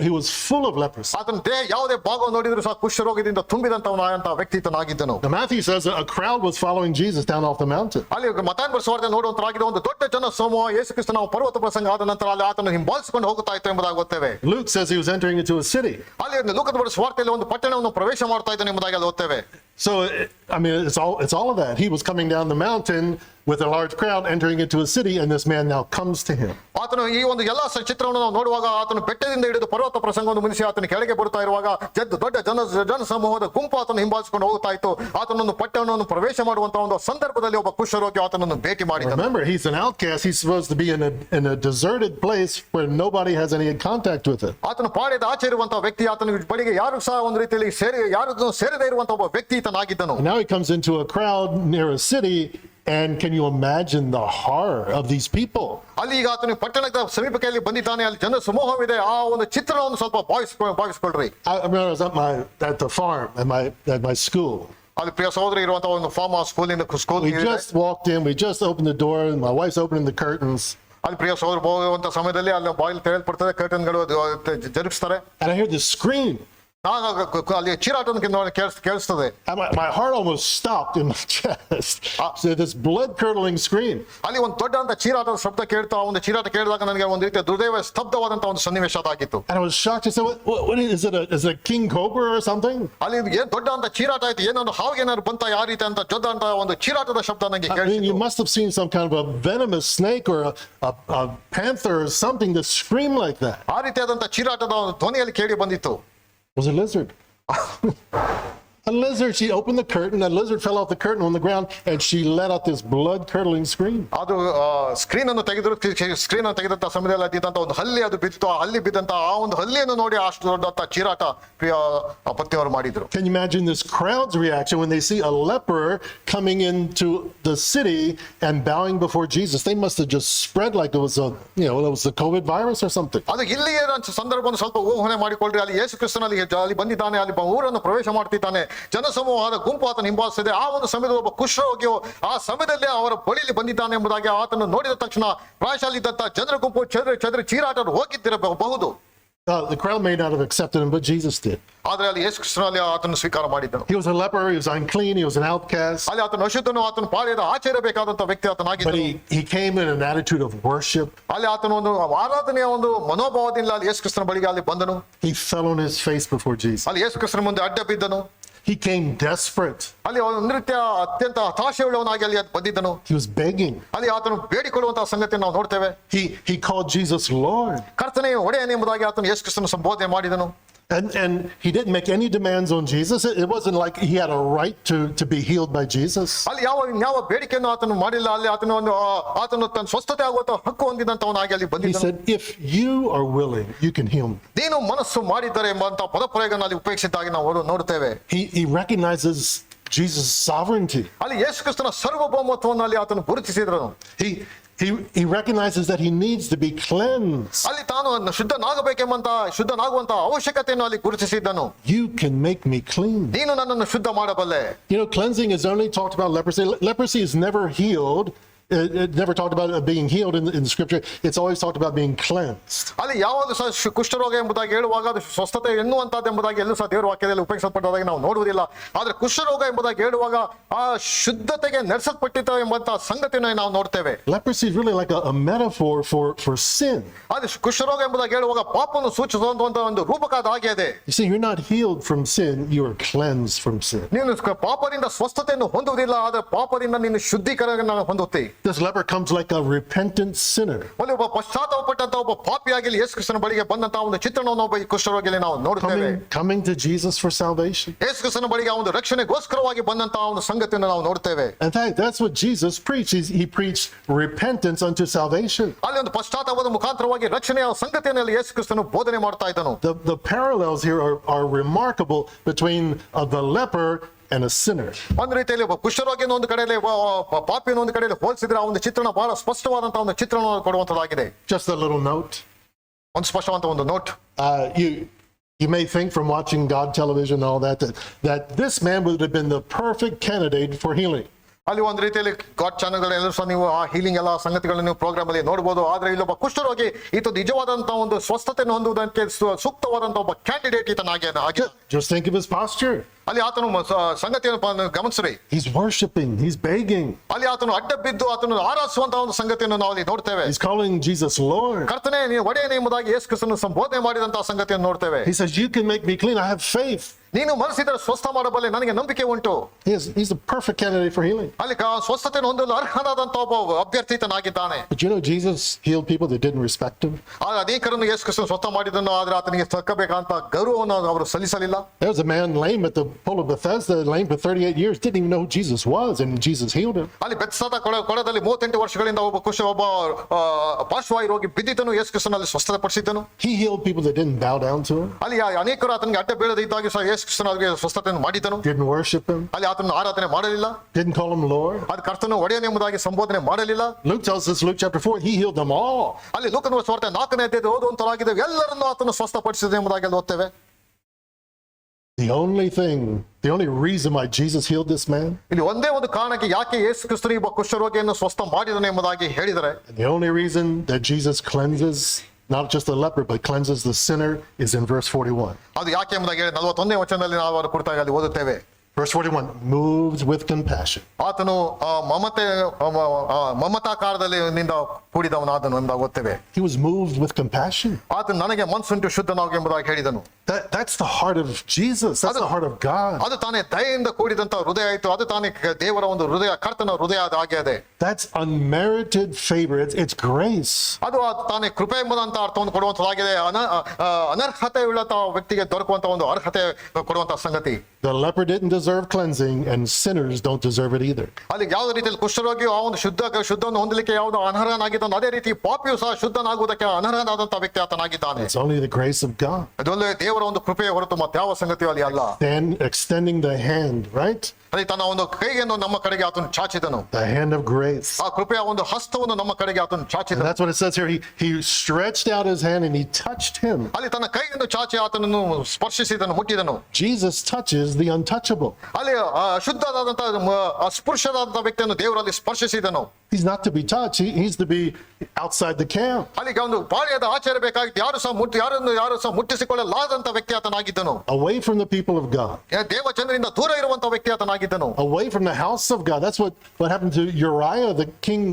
he was full of leprosy. ಆತನ ದೇಹ ಯಾವುದೇ ಭಾಗ ನೋಡಿದ್ರು ಸಹ ಕುಷ್ಠರೋಗದಿಂದ ತುಂಬಿದಂತಹ ವ್ಯಕ್ತಿತ್ವನಾಗಿದ್ದನು. Matthew says a crowd was following Jesus down off the mountain. ಅಲ್ಲಿ ಮತ್ತಾಯನ ಬರೆದ ಸುವಾರ್ತೆ ನೋಡುವಂತರಾಗಿದ್ದ ಒಂದು ದೊಡ್ಡ ಜನ ಸಮೂಹ ಯೇಸು ಕ್ರಿಸ್ತನ ಪರ್ವತ ಪ್ರಸಂಗ ಆದ ನಂತರ ಅಲ್ಲಿ ಆತನು ಹಿಂಬಾಲಿಸಿಕೊಂಡು ಹೋಗುತ್ತಾ ಇತ್ತು ಎಂಬುದಾಗಿ ಓದ್ತೇವೆ. Luke says he was entering into a city. ಅಲ್ಲಿ ಲೂಕನ ಬರೆದ ಸುವಾರ್ತೆಯಲ್ಲಿ ಒಂದು ಪಟ್ಟಣವನ್ನು ಪ್ರವೇಶ ಮಾಡ್ತಾ ಇದ್ದಾನೆ ಎಂಬುದಾಗಿ ಅಲ್ಲಿ ಓದ್ತೇವೆ. So, it's all of that. He was coming down the mountain with a large crowd entering into a city, and this man now comes to him. ಆತನು ಈ ಒಂದು ಎಲ್ಲಾ ಚಿತ್ರವನ್ನು ನಾವು ನೋಡುವಾಗ ಆತನು ಬೆಟ್ಟದಿಂದ ಹಿಡಿದು ಪರ್ವತ ಪ್ರಸಂಗವನ್ನು ಮುಗಿಸಿ ಆತನ ಕೆಳಗೆ ಬರ್ತಾ ಇರುವಾಗ ದೊಡ್ಡ ಜನ ಸಮೂಹದ ಗುಂಪು ಆತನು ಹಿಂಬಾಲಿಸಿಕೊಂಡು ಹೋಗ್ತಾ ಇತ್ತು. ಆತನನ್ನು ಪಟ್ಟಣವನ್ನು ಪ್ರವೇಶ ಮಾಡುವಂತಹ ಒಂದು ಸಂದರ್ಭದಲ್ಲಿ ಒಬ್ಬ ಕುಷ್ಠರೋಗಿ ಆತನನ್ನು ಭೇಟಿ ಮಾಡಿದ. Remember, he's an outcast. He's supposed to be in a deserted place where nobody has any contact with him. ಆತನು ಪಾಳೆಯದ ಆಚೆ ಇರುವಂತಹ ವ್ಯಕ್ತಿ, ಆತನ ಬಳಿಗೆ ಯಾರು ಸಹ ಒಂದು ರೀತಿಯಲ್ಲಿ ಯಾರು ಸೇರದೇ ಇರುವಂತಹ ಒಬ್ಬ ವ್ಯಕ್ತಿ ಈತನಾಗಿದ್ದನು. And now he comes into a crowd near a city. And can you imagine the horror of these people? ಅಲ್ಲಿ ಈಗ ಆತನು ಪಟ್ಟಣದ ಸಮೀಪಕ್ಕೆ ಬಂದಿದ್ದಾನೆ, ಅಲ್ಲಿ ಜನ ಸಮೂಹವಿದೆ. ಆ ಒಂದು ಚಿತ್ರಣವನ್ನು ಸ್ವಲ್ಪ ಭಾವಿಸ್ಕೊಳ್ರಿ. I remember I was at the farm at my school. ಅಲ್ಲಿ ಪ್ರಿಯ ಸಹೋದರಿ ಇರುವಂತಹ ಒಂದು farm school. We just walked in, we just opened the door, and my wife's opening the curtains. ಅಲ್ಲಿ ಪ್ರಿಯ ಸಹೋದರ ಹೋಗುವಂತ ಸಮಯದಲ್ಲಿ ಅಲ್ಲಿ ಬಾಗಿಲು ತೆರೆಯಲ್ಪಡ್ತದೆ, ಕರ್ಟನ್ಗಳು ಜರುಗಿಸ್ತಾರೆ. And I hear this scream. ಅಲ್ಲಿ ಚೀರಾಟವನ್ನು ಕೇಳಿಸ್ತದೆ. My heart almost stopped in my chest. So this blood-curdling scream. ಅಲ್ಲಿ ಒಂದು ದೊಡ್ಡ ಅಂತ ಚೀರಾಟದ ಶಬ್ದ ಕೇಳ್ತಾ, ಒಂದು ಚೀರಾಟ ಕೇಳಿದಾಗ ನನಗೆ ಒಂದು ರೀತಿಯ ಹೃದಯ ಸ್ತಬ್ಧವಾದಂತಹ ಒಂದು ಸನ್ನಿವೇಶ ಅದಾಗಿತ್ತು. And I was shocked. I said, "What is it? Is it a king cobra or something?" ಅಲ್ಲಿ ಏನ್ ದೊಡ್ಡ ಅಂತ ಚೀರಾಟ ಆಯ್ತು, ಏನೋ ಹಾವು ಏನಾದ್ರು ಬಂತ, ಯಾವ ರೀತಿ ಅಂತ ದೊಡ್ಡ ಅಂತ ಒಂದು ಚೀರಾಟದ ಶಬ್ದ ನನಗೆ ಕೇಳಿಸಿತು. You must have seen some kind of a venomous snake or a panther or something that screamed like that. ಆ ರೀತಿಯಾದಂತಹ ಚೀರಾಟದ ಧ್ವನಿಯಲ್ಲಿ ಕೇಳಿ ಬಂದಿತ್ತು. It was a lizard. A lizard, she opened the curtain, a lizard fell off the curtain on the ground, and she let out this blood-curdling scream. ಅದು screen ಅನ್ನು ತೆಗೆದಂತ ಸಮಯದಲ್ಲಿ ಅದ್ದಿದ್ದಂತ ಒಂದು ಹಲ್ಲಿ ಅದು ಬಿತ್ತು. ಆ ಹಲ್ಲಿ ಬಿದ್ದಂತ ಆ ಒಂದು ಹಲ್ಲಿಯನ್ನು ನೋಡಿ ಅಷ್ಟು ದೊಡ್ಡ ಚೀರಾಟ ಪ್ರಿಯ ಪತ್ನಿಯವರು ಮಾಡಿದ್ರು. Can you imagine this crowd's reaction when they see a leper coming into the city and bowing before Jesus? They must have just spread like it was it was the COVID virus or something. ಅದು ಇಲ್ಲಿಯೇ ಸಂದರ್ಭವನ್ನು ಸ್ವಲ್ಪ ಊಹನೆ ಮಾಡಿಕೊಳ್ಳ್ರಿ. ಅಲ್ಲಿ ಯೇಸು ಕ್ರಿಸ್ತನಲ್ಲಿ ಅಲ್ಲಿ ಬಂದಿದ್ದಾನೆ, ಅಲ್ಲಿ ಊರನ್ನು ಪ್ರವೇಶ ಮಾಡ್ತಿದ್ದಾನೆ, ಜನಸಮೂಹದ ಗುಂಪು ಆತನ ಹಿಂಬಾಲಿಸಿದೆ. ಆ ಒಂದು ಸಮಯದಲ್ಲಿ ಒಬ್ಬ ಕುಷ್ಠರೋಗಿಯು ಆ ಸಮಯದಲ್ಲಿ ಅವರ ಬಳಿಯಲ್ಲಿ ಬಂದಿದ್ದಾನೆ ಎಂಬುದಾಗಿ ಆತನು ನೋಡಿದ ತಕ್ಷಣ ಪ್ರಾಯಶಾಲಿದ್ದಂತ ಜನರ ಗುಂಪು ಚದರಿ ಚೀರಾಟರು ಹೋಗಿದ್ದಿರಬಹುದು. The crowd may not have accepted him, but Jesus did. ಆದ್ರೆ ಅಲ್ಲಿ ಯೇಸು ಕ್ರಿಸ್ತನಲ್ಲಿ ಆತನು ಸ್ವೀಕಾರ ಮಾಡಿದ್ದನು. He was a leper, he was unclean, he was an outcast. ಅಲ್ಲಿ ಆತನು ಅಶುದ್ಧನು, ಆತನು ಪಾಳೆಯದ ಆಚೆ ಇರಬೇಕಾದಂತ ವ್ಯಕ್ತಿ But ಆತನಾಗಿದ್ದನು. he came in an attitude of worship. ಅಲ್ಲಿ ಆತನು ಒಂದು ಆರಾಧನೆಯ ಒಂದು ಮನೋಭಾವದಿಂದ ಅಲ್ಲಿ ಯೇಸು ಕ್ರಿಸ್ತನ ಬಳಿಗೆ ಅಲ್ಲಿ ಬಂದನು. He fell on his face before Jesus. ಅಲ್ಲಿ ಯೇಸು ಕ್ರಿಸ್ತನ ಮುಂದೆ ಅಡ್ಡ ಬಿದ್ದನು. He came desperate. ಅಲ್ಲಿ ಒಂದು ರೀತಿಯ ಅತ್ಯಂತ ಹತಾಶೆ ಉಳ್ಳವನಾಗಿ ಅಲ್ಲಿ ಬಂದಿದ್ದನು. He was begging. ಅಲ್ಲಿ ಆತನು ಬೇಡಿಕೊಳ್ಳುವಂತಹ ಸಂಗತಿಯನ್ನು ನಾವು ನೋಡ್ತೇವೆ. He called Jesus Lord. ಕರ್ತನೇ ಒಡೆಯನೆಂಬುದಾಗಿ ಆತನು ಯೇಸು ಕ್ರಿಸ್ತನ ಸಂಬೋಧನೆ ಮಾಡಿದನು. And he didn't make any demands on Jesus. It wasn't like he had a right to be healed by Jesus. ಅಲ್ಲಿ ಯಾವ ಬೇಡಿಕೆಯನ್ನು ಆತನು ಮಾಡಿಲ್ಲ. ಅಲ್ಲಿ ಆತನು ತನ್ನ ಸ್ವಸ್ಥತೆ ಆಗುವಂತ ಹಕ್ಕು ಹೊಂದಿದಂತವನಾಗಿ ಅಲ್ಲಿ He ಬಂದಿದ್ದನು. said, if you are willing, you can heal me. ನೀನು ಮನಸ್ಸು ಮಾಡಿದ್ದಾರೆ ಎಂಬಂತ ಪದಪ್ರಯೋಗನ ಅಲ್ಲಿ ಉಪಯೋಗಿಸಿದ್ದಾಗಿ ನಾವು ನೋಡ್ತೇವೆ. He recognizes Jesus' sovereignty. ಅಲ್ಲಿ ಯೇಸು ಕ್ರಿಸ್ತನ ಸಾರ್ವಭೌಮತ್ವವನ್ನು ಅಲ್ಲಿ ಆತನು ಗುರುತಿಸಿದನು. He recognizes that he needs to be cleansed. ಅಲ್ಲಿ ತಾನು ಶುದ್ಧನಾಗುವಂತ ಅವಶ್ಯಕತೆಯನ್ನು ಅಲ್ಲಿ ಗುರುತಿಸಿದ್ದನು. You can make me clean. ನೀನು ನನ್ನನ್ನು ಶುದ್ಧ ಮಾಡಬಲ್ಲೆ. Cleansing is only talked about leprosy. Leprosy is never healed. It never talked about being healed in the scripture. It's always talked about being cleansed. ಅಲ್ಲಿ ಯಾವುದು ಕುಷ್ಠರೋಗ ಎಂಬುದಾಗಿ ಹೇಳುವಾಗ ಅದು ಸ್ವಸ್ಥತೆ ಎನ್ನುವಂತದ್ದು ಎಂಬುದಾಗಿ ಎಲ್ಲೂ ಸಹ ದೇವರ ವಾಕ್ಯದಲ್ಲಿ ಉಪಯೋಗಿಸಲ್ಪಟ್ಟದಾಗಿ ನಾವು ನೋಡುವುದಿಲ್ಲ. ಆದ್ರೆ ಕುಷ್ಠರೋಗ ಎಂಬುದಾಗಿ ಹೇಳುವಾಗ ಆ ಶುದ್ಧತೆಗೆ ನಡೆಸಲ್ಪಟ್ಟಿತ ಎಂಬಂತ ಸಂಗತಿಯನ್ನು ನಾವು ನೋಡ್ತೇವೆ. Leprosy is really like a metaphor for sin. ಅದು ಕುಷ್ಠರೋಗ ಎಂಬುದಾಗಿ ಹೇಳುವಾಗ ಪಾಪವನ್ನು ಸೂಚಿಸುವಂತ ಒಂದು ರೂಪಕದ ಹಾಗೆ ಇದೆ. You see, you're not healed from sin, you are cleansed from sin. ನೀನು ಪಾಪದಿಂದ ಸ್ವಸ್ಥತೆಯನ್ನು ಹೊಂದುವುದಿಲ್ಲ, ಆದ್ರೆ ಪಾಪದಿಂದ ನೀನು ಶುದ್ಧೀಕರಣ ಹೊಂದುತ್ತಿ. This leper comes like a repentant sinner. ಒಬ್ಬ ಪಶ್ಚಾತ್ತಾಪಪಟ್ಟಂತ ಒಬ್ಬ ಪಾಪಿಯಾಗಿ ಯೇಸು ಕ್ರಿಸ್ತನ ಬಳಿಗೆ ಬಂದಂತ ಒಂದು ಚಿತ್ರಣವನ್ನು ಒಬ್ಬ ಈ ಕುಷ್ಠರೋಗಿಯಲ್ಲಿ ನಾವು ನೋಡುತ್ತೇವೆ. Coming to Jesus for salvation. ಯೇಸು ಕ್ರಿಸ್ತನ ಬಳಿಗೆ ಒಂದು ರಕ್ಷಣೆಗೋಸ್ಕರವಾಗಿ ಬಂದಂತ ಒಂದು ಸಂಗತಿಯನ್ನು ನಾವು ನೋಡುತ್ತೇವೆ. In fact, that's what Jesus preached. He preached repentance unto salvation. ಅಲ್ಲಿ ಒಂದು ಪಶ್ಚಾತ್ತಾಪದ ಮುಖಾಂತರವಾಗಿ ರಕ್ಷಣೆಯ ಸಂಗತಿಯನ್ನು ಯೇಸು ಕ್ರಿಸ್ತನು ಬೋಧನೆ ಮಾಡ್ತಾ ಇದ್ದನು. The parallels here are remarkable between the leper and a sinner. ಒಂದು ರೀತಿಯಲ್ಲಿ ಒಬ್ಬ ಕುಷ್ಠರೋಗಿಯನ್ನು ಒಂದು ಕಡೆಯಲ್ಲಿ ಪಾಪಿಯನ್ನು ಒಂದು ಕಡೆಯಲ್ಲಿ ಹೋಲಿಸಿದ್ರೆ ಆ ಒಂದು ಚಿತ್ರಣ ಬಹಳ ಸ್ಪಷ್ಟವಾದಂತಹ ಒಂದು ಚಿತ್ರಣವನ್ನು ಕೊಡುವಂತದ್ದಾಗಿದೆ. Just a little note. ಒಂದು ಸ್ಪಷ್ಟವಾದ ಒಂದು note. You may think from watching God television and all that this man would have been the perfect candidate for healing. ಅಲ್ಲಿ ಒಂದು ರೀತಿಯಲ್ಲಿ ಗಾಡ್ ಚಾನೆಲ್ ಎಲ್ಲರೂ ಸಹ ನೀವು ಆ ಹೀಲಿಂಗ್ ಎಲ್ಲ ಸಂಗತಿಗಳನ್ನು ನೀವು ಪ್ರೋಗ್ರಾಮ್ ಅಲ್ಲಿ ನೋಡಬಹುದು. ಆದ್ರೆ ಇಲ್ಲೊಬ್ಬ ಕುಷ್ಠರೋಗಿ ಈತ ನಿಜವಾದಂತಹ ಒಂದು ಸ್ವಸ್ಥತೆಯನ್ನು ಹೊಂದುವುದಕ್ಕೆ ಸೂಕ್ತವಾದಂತಹ ಒಬ್ಬ candidate ಈತನಾಗಿ. Just think of his posture. ಅಲ್ಲಿ ಆತನು ಸಂಗತಿಯನ್ನು ಗಮನಿಸ್ರಿ. He's worshiping, he's begging. ಅಲ್ಲಿ ಆತನು ಅಡ್ಡ ಬಿದ್ದು ಆತನು ಆರಾಧಿಸುವಂತಹ ಒಂದು ಸಂಗತಿಯನ್ನು ನಾವು ಅಲ್ಲಿ ನೋಡ್ತೇವೆ. He's calling Jesus Lord. ಕರ್ತನೇ ನೀನು ಒಡೆಯನೇ ಎಂಬುದಾಗಿ ಯೇಸು ಕ್ರಿಸ್ತನು ಸಂಬೋಧನೆ ಮಾಡಿದಂತಹ ಸಂಗತಿಯನ್ನು ನೋಡ್ತೇವೆ. He says, you can make me clean, I have faith. ನೀನು ಮನಸ್ಸಿದ್ದರೆ ಸ್ವಸ್ಥ ಮಾಡಬಲ್ಲೆ, ನನಗೆ ನಂಬಿಕೆ ಉಂಟು. He's the perfect candidate for healing. ಅಲ್ಲಿ ಸ್ವಸ್ಥತೆಯನ್ನು ಹೊಂದಲು ಅರ್ಹನಾದಂತಹ ಒಬ್ಬ ಅಭ್ಯರ್ಥಿತನಾಗಿದ್ದಾನೆ. But Jesus healed people that didn't respect him. ಅನೇಕರನ್ನು ಯೇಸು ಕ್ರಿಸ್ತನು ಸ್ವಸ್ಥ ಮಾಡಿದನು, ಆದ್ರೆ ಆತನಿಗೆ ತಕ್ಕಬೇಕಂತ ಗೌರವವನ್ನು ಅವರು ಸಲ್ಲಿಸಲಿಲ್ಲ. There was a man lame at the pool of Bethesda, lame for 38 years, didn't even know who Jesus was, and Jesus healed him. ಅಲ್ಲಿ ಬೆತ್ಸಾದ ಕೊಳದಲ್ಲಿ 38 ವರ್ಷಗಳಿಂದ ಒಬ್ಬ ಪಾರ್ಶ್ವವಾಯು ರೋಗಿ ಬಿದ್ದಿದ್ದನು, ಯೇಸು ಕ್ರಿಸ್ತನಲ್ಲಿ ಸ್ವಸ್ಥಪಡಿಸಿದ್ದನು. He healed people that didn't bow down to him. ಅಲ್ಲಿ ಅನೇಕರು ಆತನಿಗೆ ಅಡ್ಡ ಬೀಳದ ಇದ್ದಾಗಿ ಸಹ ಯೇಸು ಕ್ರಿಸ್ತನಿಗೆ ಸ್ವಸ್ಥತೆಯನ್ನು ಮಾಡಿದನು. Didn't worship him. ಅಲ್ಲಿ ಆತನ ಆರಾಧನೆ ಮಾಡಲಿಲ್ಲ. Didn't call him Lord. ಅದು ಕರ್ತನು ಒಡೆಯನೆಂಬುದಾಗಿ ಸಂಬೋಧನೆ ಮಾಡಲಿಲ್ಲ. Luke tells us, Luke chapter 4, he healed them all. ಅಲ್ಲಿ ಲೂಕನ ಸುವಾರ್ತೆ 4ನೇ ಅಧ್ಯಾಯದಲ್ಲಿ ಓದುವಂತರಾಗಿದೆ, ಎಲ್ಲರನ್ನೂ ಆತನು ಸ್ವಸ್ಥಪಡಿಸಿದ ಎಂಬುದಾಗಿ ಓದ್ತೇವೆ. The only reason why Jesus healed this man, ಇಲ್ಲಿ ಒಂದೇ ಒಂದು ಕಾರಣಕ್ಕೆ ಯಾಕೆ ಯೇಸು ಕ್ರಿಸ್ತನು ಒಬ್ಬ ಕುಷ್ಠರೋಗಿಯನ್ನು ಸ್ವಸ್ಥ ಮಾಡಿದನು ಎಂಬುದಾಗಿ ಹೇಳಿದರೆ, the only reason that Jesus cleanses not just the leper but cleanses the sinner is in verse 41. ಅದು ಯಾಕೆ ಎಂಬುದಾಗಿ 41ನೇ ವಚನದಲ್ಲಿ ನಾವು ಅದರ ಕುರಿತಾಗಿ ಅಲ್ಲಿ ಓದುತ್ತೇವೆ. Verse 41, moved with compassion. ಆತನು ಮಮತಾಕಾರದಲ್ಲಿ ನಿಂದ ಕೂಡಿದವನಾದನು ಎಂಬುದಾಗಿ ಓದ್ತೇವೆ. He was moved with compassion. ಆತನು ನನಗೆ ಮನಸ್ಸುಂಟು ಶುದ್ಧನಾಗು ಎಂಬುದಾಗಿ ಹೇಳಿದನು. That's the heart of Jesus. That's the heart of God. ಅದು ತಾನೇ ದಯೆಯಿಂದ ಕೂಡಿದಂತ ಹೃದಯ ಆಯ್ತು. ಅದು ತಾನೇ ದೇವರ ಒಂದು ಹೃದಯ, ಕರ್ತನ ಹೃದಯ ಅದು ಹಾಗೆ ಅದೇ. That's unmerited favor. It's grace. ಅದು ತಾನೇ ಕೃಪೆ ಎಂಬುದಂತ ಅರ್ಥವನ್ನು ಕೊಡುವಂತದ್ದಾಗಿದೆ. ಅನರ್ಹತೆ ಉಳ್ಳಂತ ವ್ಯಕ್ತಿಗೆ ದೊರಕುವಂತ ಒಂದು ಅರ್ಹತೆ ಕೊಡುವಂತ ಸಂಗತಿ. The leper didn't deserve cleansing, and sinners don't deserve it either. ಅಲ್ಲಿ ಯಾವ ರೀತಿಯಲ್ಲಿ ಕುಷ್ಠರೋಗಿಯು ಆ ಒಂದು ಶುದ್ಧವನ್ನು ಹೊಂದಲಿಕ್ಕೆ ಯಾವುದು ಅನರ್ಹನಾಗಿದ್ದಾನೆ, ಅದೇ ರೀತಿ ಪಾಪಿಯು ಸಹ ಶುದ್ಧನಾಗುವುದಕ್ಕೆ ಅನರ್ಹನಾದಂತ ವ್ಯಕ್ತಿ ಆತನಾಗಿದ್ದಾನೆ. It's only the grace of God. ಅದೊಂದು ದೇವರ ಒಂದು ಕೃಪೆಯ ಹೊರತು ಮತ್ತೆ ಯಾವ ಸಂಗತಿಯೂ ಅಲ್ಲಿ ಅಲ್ಲ. Then extending the hand, right? ಅಲ್ಲಿ ತನ್ನ ಒಂದು ಕೈಯನ್ನು ನಮ್ಮ ಕಡೆಗೆ ಆತನು ಚಾಚಿದನು. The hand of grace. ಆ ಕೃಪೆಯ ಒಂದು ಹಸ್ತವನ್ನು ನಮ್ಮ ಕಡೆಗೆ ಆತನು And ಚಾಚಿದನು. that's what it says here. He stretched out his hand and he touched him. ಅಲ್ಲಿ ತನ್ನ ಕೈಯನ್ನು ಚಾಚಿ ಆತನನ್ನು ಸ್ಪರ್ಶಿಸಿದನು, ಮುಟ್ಟಿದನು. Jesus touches the untouchable. ಅಲ್ಲಿ ಅಶುದ್ಧವಾದಂತ ಅಸ್ಪೃಶ್ಯವಾದಂತ ವ್ಯಕ್ತಿಯನ್ನು ದೇವರಲ್ಲಿ ಸ್ಪರ್ಶಿಸಿದನು. He's not to be touched. He's to be outside the camp. ಅಲ್ಲಿಗೆ ಒಂದು ಪಾಳ್ಯದ ಆಚಾರ ಬೇಕಾಗಿತ್ತು. ಯಾರು ಸಹ ಮುಟ್ಟಿಸಿಕೊಳ್ಳಲಾದಂತ ವ್ಯಕ್ತಿ ಆತನಾಗಿದ್ದನು. Away from the people of God. ದೇವ ಜನರಿಂದ ದೂರ ಇರುವಂತ ವ್ಯಕ್ತಿ ಆತನಾಗಿದ್ದನು. Away from the house of God. That's what happened to Uriah, the king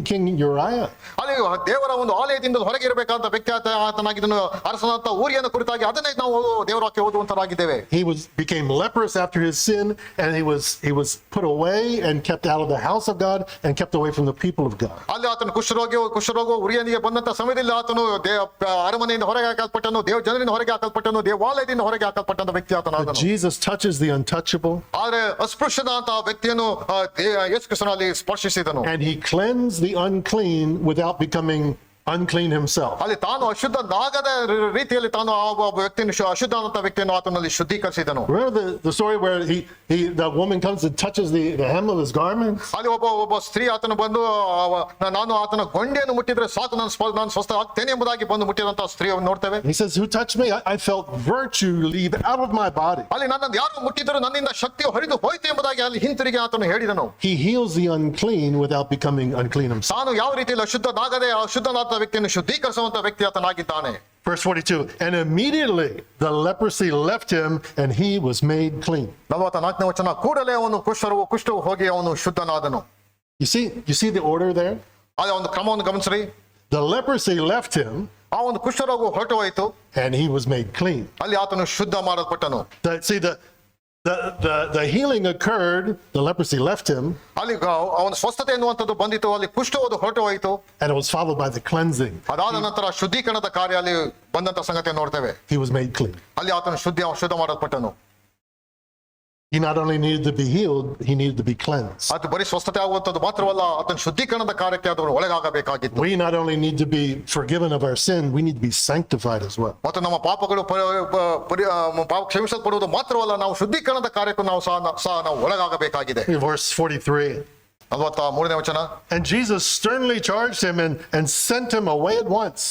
Uriah. ಅಲ್ಲಿ ದೇವರ ಒಂದು ಆಲಯದಿಂದ ಹೊರಗೆ ಇರಬೇಕಾದಂತ ವ್ಯಕ್ತಿ ಆತನಾಗಿದ್ದನು. ಅರಸನಾದಂತ ಊರಿಯನ್ನು ಕುರಿತಾಗಿ ಅದನ್ನೇ ನಾವು ದೇವರ ವಾಕ್ಯ ಓದುವಂತರಾಗಿದ್ದೇವೆ. He became leprous after his sin, and he was put away and kept out of the house of God and kept away from the people of God. ಅಲ್ಲಿ ಆತನು ಕುಷ್ಠರೋಗ ಉರಿಯನಿಗೆ ಬಂದಂತ ಸಮಯದಲ್ಲಿ ಆತನು ಅರಮನೆಯಿಂದ ಹೊರಗೆ ಹಾಕಲ್ಪಟ್ಟನು, ದೇವ ಜನರಿಂದ ಹೊರಗೆ ಹಾಕಲ್ಪಟ್ಟನು, ದೇವಾಲಯದಿಂದ ಹೊರಗೆ ಹಾಕಲ್ಪಟ್ಟಂತ ವ್ಯಕ್ತಿ ಆತನಾದನು. Jesus touches the untouchable. ಆದ್ರೆ ಅಸ್ಪೃಶ್ಯದಂತಹ ವ್ಯಕ್ತಿಯನ್ನು ಯೇಸು ಕ್ರಿಸ್ತನಲ್ಲಿ ಸ್ಪರ್ಶಿಸಿದನು. And he cleansed the unclean without becoming unclean himself. ಅಲ್ಲಿ ತಾನು ಅಶುದ್ಧನಾಗದ ರೀತಿಯಲ್ಲಿ ತಾನು ಆ ಒಬ್ಬ ವ್ಯಕ್ತಿಯನ್ನು ಅಶುದ್ಧವಾದಂತ ವ್ಯಕ್ತಿಯನ್ನು ಆತನಲ್ಲಿ ಶುದ್ಧೀಕರಿಸಿದನು. Remember the story where the woman comes and touches the hem of his garment? ಅಲ್ಲಿ ಒಬ್ಬ ಸ್ತ್ರೀ ಆತನು ಬಂದು ನಾನು ಆತನ ಗೊಂಡೆಯನ್ನು ಮುಟ್ಟಿದ್ರೆ ಸಾಕು, ನಾನು ಸ್ವಸ್ಥ ಆಗ್ತೇನೆ ಎಂಬುದಾಗಿ ಬಂದು ಮುಟ್ಟಿದಂತ ಸ್ತ್ರೀಯನ್ನು ನೋಡ್ತೇವೆ. He says, who touched me? I felt virtue leave out of my body. ಅಲ್ಲಿ ನನ್ನನ್ನು ಯಾರು ಮುಟ್ಟಿದ್ರು ನನ್ನಿಂದ ಶಕ್ತಿಯು ಹರಿದು ಹೋಯ್ತು ಎಂಬುದಾಗಿ ಅಲ್ಲಿ ಹಿಂತಿರುಗಿ ಆತನು ಹೇಳಿದನು. He heals the unclean without becoming unclean himself. ತಾನು ಯಾವ ರೀತಿಯಲ್ಲಿ ಅಶುದ್ಧನಾಗದೆ ಅಶುದ್ಧನಾದ ವ್ಯಕ್ತಿಯನ್ನು ಶುದ್ಧೀಕರಿಸುವಂತ ವ್ಯಕ್ತಿ ಆತನಾಗಿದ್ದಾನೆ. Verse 42, and immediately the leprosy left him and he was made clean. 44ನೇ ವಚನ, ಕೂಡಲೇ ಅವನು ಕುಷ್ಠವು ಹೋಗಿ ಅವನು ಶುದ್ಧನಾದನು. You see the order there? ಅದೇ ಒಂದು ಕ್ರಮವನ್ನು ಗಮನಿಸ್ರಿ. The leprosy left him ಆ ಒಂದು ಕುಷ್ಠರೋಗ ಹೊರಟು ಹೋಯಿತು, and he was made clean. ಅಲ್ಲಿ ಆತನು ಶುದ್ಧ ಮಾಡಲ್ಪಟ್ಟನು. The healing occurred, the leprosy left him, ಅಲ್ಲಿ ಅವನ ಸ್ವಸ್ಥತೆ ಎನ್ನುವಂಥದ್ದು ಬಂದಿತು, ಅಲ್ಲಿ ಕುಷ್ಠವು ಹೊರಟು ಹೋಯಿತು. and it was followed by the cleansing. ಅದಾದ ನಂತರ ಶುದ್ಧೀಕರಣದ ಕಾರ್ಯ ಅಲ್ಲಿ ಬಂದಂತ ಸಂಗತಿ ನೋಡ್ತೇವೆ. He was made clean. ಅಲ್ಲಿ ಆತನು ಶುದ್ಧ ಮಾಡಲ್ಪಟ್ಟನು. He not only needed to be healed, he needed to be cleansed. ಅದು ಬರೀ ಸ್ವಸ್ಥತೆ ಆಗುವಂಥದ್ದು ಮಾತ್ರವಲ್ಲ, ಆತನ ಶುದ್ಧೀಕರಣದ ಕಾರ್ಯಕ್ಕೆ ಅದು ಒಳಗಾಗಬೇಕಾಗಿತ್ತು. We not only need to be forgiven of our sin, we need to be sanctified as well. ಮತ್ತು ನಮ್ಮ ಪಾಪಗಳು ಪಾಪ ಕ್ಷಮಿಸಲ್ಪಡುವುದು ಮಾತ್ರವಲ್ಲ, ನಾವು ಶುದ್ಧೀಕರಣದ ಕಾರ್ಯಕ್ಕೂ ನಾವು ಸಹ ನಾವು ಒಳಗಾಗಬೇಕಾಗಿದೆ. Verse 43. 43ನೇ ವಚನ, And Jesus sternly charged him and sent him away at once.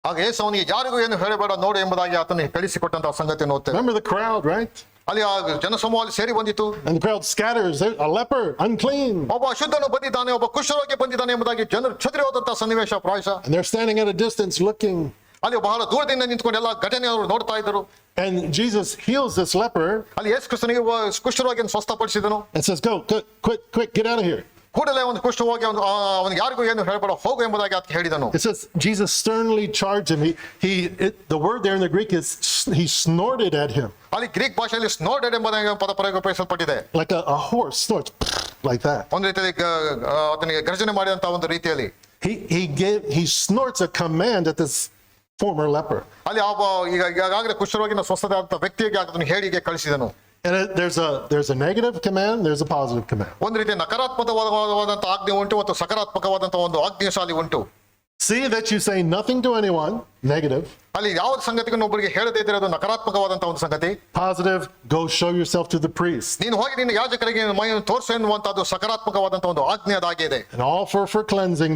ಆಗ ಯೇಸು ಅವನಿಗೆ ಯಾರಿಗೂ ಏನು ಹೇಳಬೇಡ ನೋಡು ಎಂಬುದಾಗಿ ಆತನಿಗೆ ಕಳಿಸಿಕೊಟ್ಟಂತಹ ಸಂಗತಿಯನ್ನು ಓದ್ತೇವೆ. Remember the crowd, right? ಅಲ್ಲಿ ಆ ಜನಸಮೂಹದಲ್ಲಿ ಸೇರಿ ಬಂದಿತ್ತು. And the crowd scatters. A leper, unclean. ಒಬ್ಬ ಅಶುದ್ಧನು ಬಂದಿದ್ದಾನೆ, ಒಬ್ಬ ಕುಷ್ಠರೋಗಿ ಬಂದಿದ್ದಾನೆ ಎಂಬುದಾಗಿ ಜನರು ಚದುರಿ ಹೋದಂತಹ ಸನ್ನಿವೇಶ ಪ್ರಾಯಶಃ. And they're standing at a distance looking. ಅಲ್ಲಿ ಬಹಳ ದೂರದಿಂದ ನಿಂತ್ಕೊಂಡು ಎಲ್ಲ ಘಟನೆ ಅವರು ನೋಡ್ತಾ ಇದ್ದರು. And Jesus heals this leper. ಅಲ್ಲಿ ಯೇಸು ಕ್ರಿಸ್ತನಿಗೆ ಕುಷ್ಠರೋಗಿಯನ್ನು ಸ್ವಸ್ಥಪಡಿಸಿದನು. And says, go, quick, get out of here. ಕೂಡಲೇ ಒಂದು ಕುಷ್ಠರೋಗಿ ಅವನಿಗೆ ಯಾರಿಗೂ ಏನು ಹೇಳಬೇಡ, ಹೋಗು ಎಂಬುದಾಗಿ ಆತ ಹೇಳಿದನು. It says Jesus sternly charged him. The word there in the Greek is he snorted at him. ಅಲ್ಲಿ ಗ್ರೀಕ್ ಭಾಷೆಯಲ್ಲಿ ಸ್ನೋರ್ಡೆಡ್ ಎಂಬುದಾಗಿ ಪದ ಪ್ರಯೋಗಿಸಲ್ಪಟ್ಟಿದೆ. Like a horse snorts like that. ಒಂದು ರೀತಿಯಲ್ಲಿ ಆತನಿಗೆ ಗರ್ಜನೆ ಮಾಡಿದಂತ ಒಂದು ರೀತಿಯಲ್ಲಿ He snorts a command at this former leper. ಅಲ್ಲಿ ಈಗಾಗಲೇ ಕುಷ್ಠರೋಗಿನ ಸ್ವಸ್ಥತೆ ಆದಂತ ವ್ಯಕ್ತಿಗೆ ಆತನು ಹೇಳಿಗೆ ಕಳಿಸಿದನು. And there's a negative command, there's a positive command. ಒಂದು ರೀತಿ ನಕಾರಾತ್ಮಕವಾದಂತ ಆಜ್ಞೆ ಉಂಟು ಮತ್ತು ಸಕಾರಾತ್ಮಕವಾದಂತ ಒಂದು ಆಜ್ಞೆಶಾಲಿ ಉಂಟು. See that you say nothing to anyone, negative. ಅಲ್ಲಿ ಯಾವ ಸಂಗತಿಯನ್ನು ಒಬ್ಬರಿಗೆ ಹೇಳದೇ ಇದ್ರೆ ಅದು ನಕಾರಾತ್ಮಕವಾದಂತ ಒಂದು ಸಂಗತಿ. Positive, go show yourself to the priest. ನೀನು ಹೋಗಿ ನಿನ್ನ ಯಾಜಕರಿಗೆ ಮೈಯನ್ನು ತೋರಿಸು ಎನ್ನುವಂತದ್ದು ಸಕಾರಾತ್ಮಕವಾದಂತ ಒಂದು ಆಜ್ಞೆ ಅದಾಗಿದೆ. And all for cleansing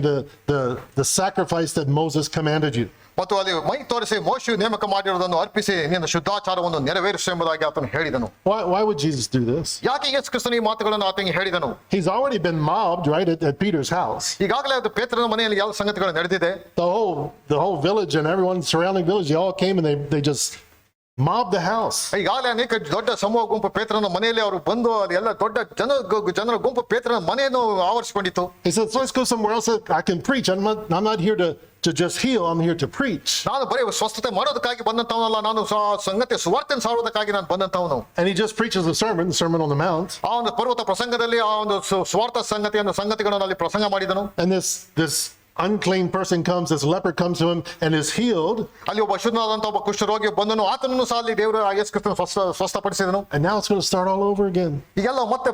the sacrifice that Moses commanded you. ಮತ್ತು ಅಲ್ಲಿ ಮೈ ತೋರಿಸಿ ಮೋಶೆಯು ನೇಮಕ ಮಾಡಿರುವುದನ್ನು ಅರ್ಪಿಸಿ ನಿನ್ನ ಶುದ್ಧಾಚಾರವನ್ನು ನೆರವೇರಿಸು ಎಂಬುದಾಗಿ ಆತನು ಹೇಳಿದನು. Why would Jesus do this? ಯಾಕೆ ಯೇಸು ಕ್ರಿಸ್ತನು ಈ ಮಾತುಗಳನ್ನು ಆತನಿಗೆ ಹೇಳಿದನು? He's already been mobbed, right, at Peter's house. ಈಗಾಗಲೇ ಅದು ಪೇತ್ರನ ಮನೆಯಲ್ಲಿ ಯಾವ ಸಂಗತಿಗಳು ನಡೆದಿದೆ. The whole village and everyone surrounding village, they all came and they just mobbed the house. ಈಗಾಗಲೇ ಅನೇಕ ದೊಡ್ಡ ಸಮೂಹ ಗುಂಪು ಪೇತ್ರನ ಮನೆಯಲ್ಲಿ ಅವರು ಬಂದು ಅದೆಲ್ಲ ದೊಡ್ಡ ಜನರ ಗುಂಪು ಪೇತ್ರನ ಮನೆಯನ್ನು ಆವರಿಸಿಕೊಂಡಿತ್ತು. He says, let's go somewhere else that I can preach. I'm not here to just heal. I'm here to preach. ನಾನು ಬರೀ ಸ್ವಸ್ಥತೆ ಮಾಡೋದಕ್ಕಾಗಿ ಬಂದಂತವನಲ್ಲ, ನಾನು ಸಂಗತಿ ಸುವಾರ್ತೆಯನ್ನು ಸಾರುವುದಕ್ಕಾಗಿ ನಾನು ಬಂದಂತವನು. And he just preaches the Sermon on the Mount. ಆ ಒಂದು ಪರ್ವತ ಪ್ರಸಂಗದಲ್ಲಿ ಆ ಒಂದು ಸ್ವಾರ್ಥ ಸಂಗತಿಗಳನ್ನು ಅಲ್ಲಿ ಪ್ರಸಂಗ ಮಾಡಿದನು. And this unclean person comes, this leper comes to him and is healed. ಅಲ್ಲಿ ಒಬ್ಬ ಅಶುದ್ಧನಾದಂತ ಒಬ್ಬ ಕುಷ್ಠರೋಗಿ ಬಂದನು, ಆತನನ್ನು ಸಹ ಅಲ್ಲಿ ದೇವರು ಯೇಸು ಕ್ರಿಸ್ತನು ಸ್ವಸ್ಥಪಡಿಸಿದನು. And now it's going to start all over again. ಈಗೆಲ್ಲ ಮತ್ತೆ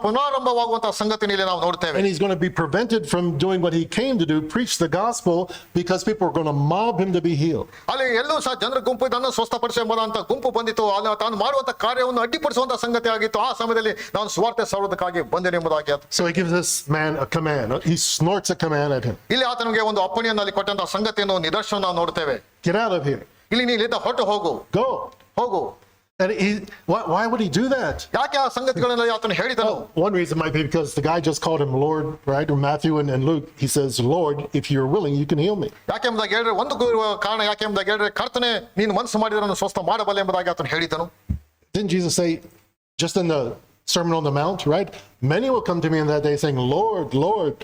ಪುನರಾರಂಭವಾಗುವಂತಹ ಸಂಗತಿಯನ್ನು ಇಲ್ಲಿ ನಾವು ನೋಡ್ತೇವೆ. And he's going to be prevented from doing what he came to do, preach the gospel, because people are going to mob him to be healed. ಅಲ್ಲಿ ಎಲ್ಲೂ ಸಹ ಜನರ ಗುಂಪು ಇದನ್ನು ಸ್ವಸ್ಥಪಡಿಸಿ ಎಂಬುದಂತ ಗುಂಪು ಬಂದಿತ್ತು. ಅಲ್ಲಿ ತಾನು ಮಾಡುವಂತ ಕಾರ್ಯವನ್ನು ಅಡ್ಡಿಪಡಿಸುವಂತಹ ಸಂಗತಿ ಆಗಿತ್ತು. ಆ ಸಮಯದಲ್ಲಿ ನಾನು ಸ್ವಾರ್ಥ ಸಾರುವುದಕ್ಕಾಗಿ ಬಂದೆನು ಎಂಬುದಾಗಿ. So he gives this man a command. He snorts a command at him. ಇಲ್ಲಿ ಆತನಿಗೆ ಒಂದು ಅಪ್ಪಣೆಯನ್ನು ಅಲ್ಲಿ ಕೊಟ್ಟಂತಹ ಸಂಗತಿಯನ್ನು ನಿದರ್ಶನ ನಾವು ನೋಡ್ತೇವೆ. Get out of here. ಇಲ್ಲಿ ನೀನಿಂದ ಹೊರಟು ಹೋಗು, ಹೋಗು. And why would he do that? ಯಾಕೆ ಆ ಸಂಗತಿಗಳನ್ನ ಆತನು ಹೇಳಿದನು? One reason might be because the guy just called him Lord, right? Or Matthew and Luke, he says, Lord, if you're willing, you can heal me. ಯಾಕೆ ಎಂಬುದಾಗಿ ಹೇಳಿದ್ರೆ ಒಂದು ಕಾರಣ ಯಾಕೆ ಎಂಬುದಾಗಿ ಹೇಳಿದ್ರೆ ಕರ್ತನೆ ನೀನು ಮನಸ್ಸು ಮಾಡಿದ್ರೆ ನಾನು ಸ್ವಸ್ಥ ಮಾಡಬಲ್ಲೆ ಎಂಬುದಾಗಿ ಆತನು ಹೇಳಿದನು. Didn't Jesus say, just in the Sermon on the Mount, right? Many will come to me in that day saying, Lord, Lord,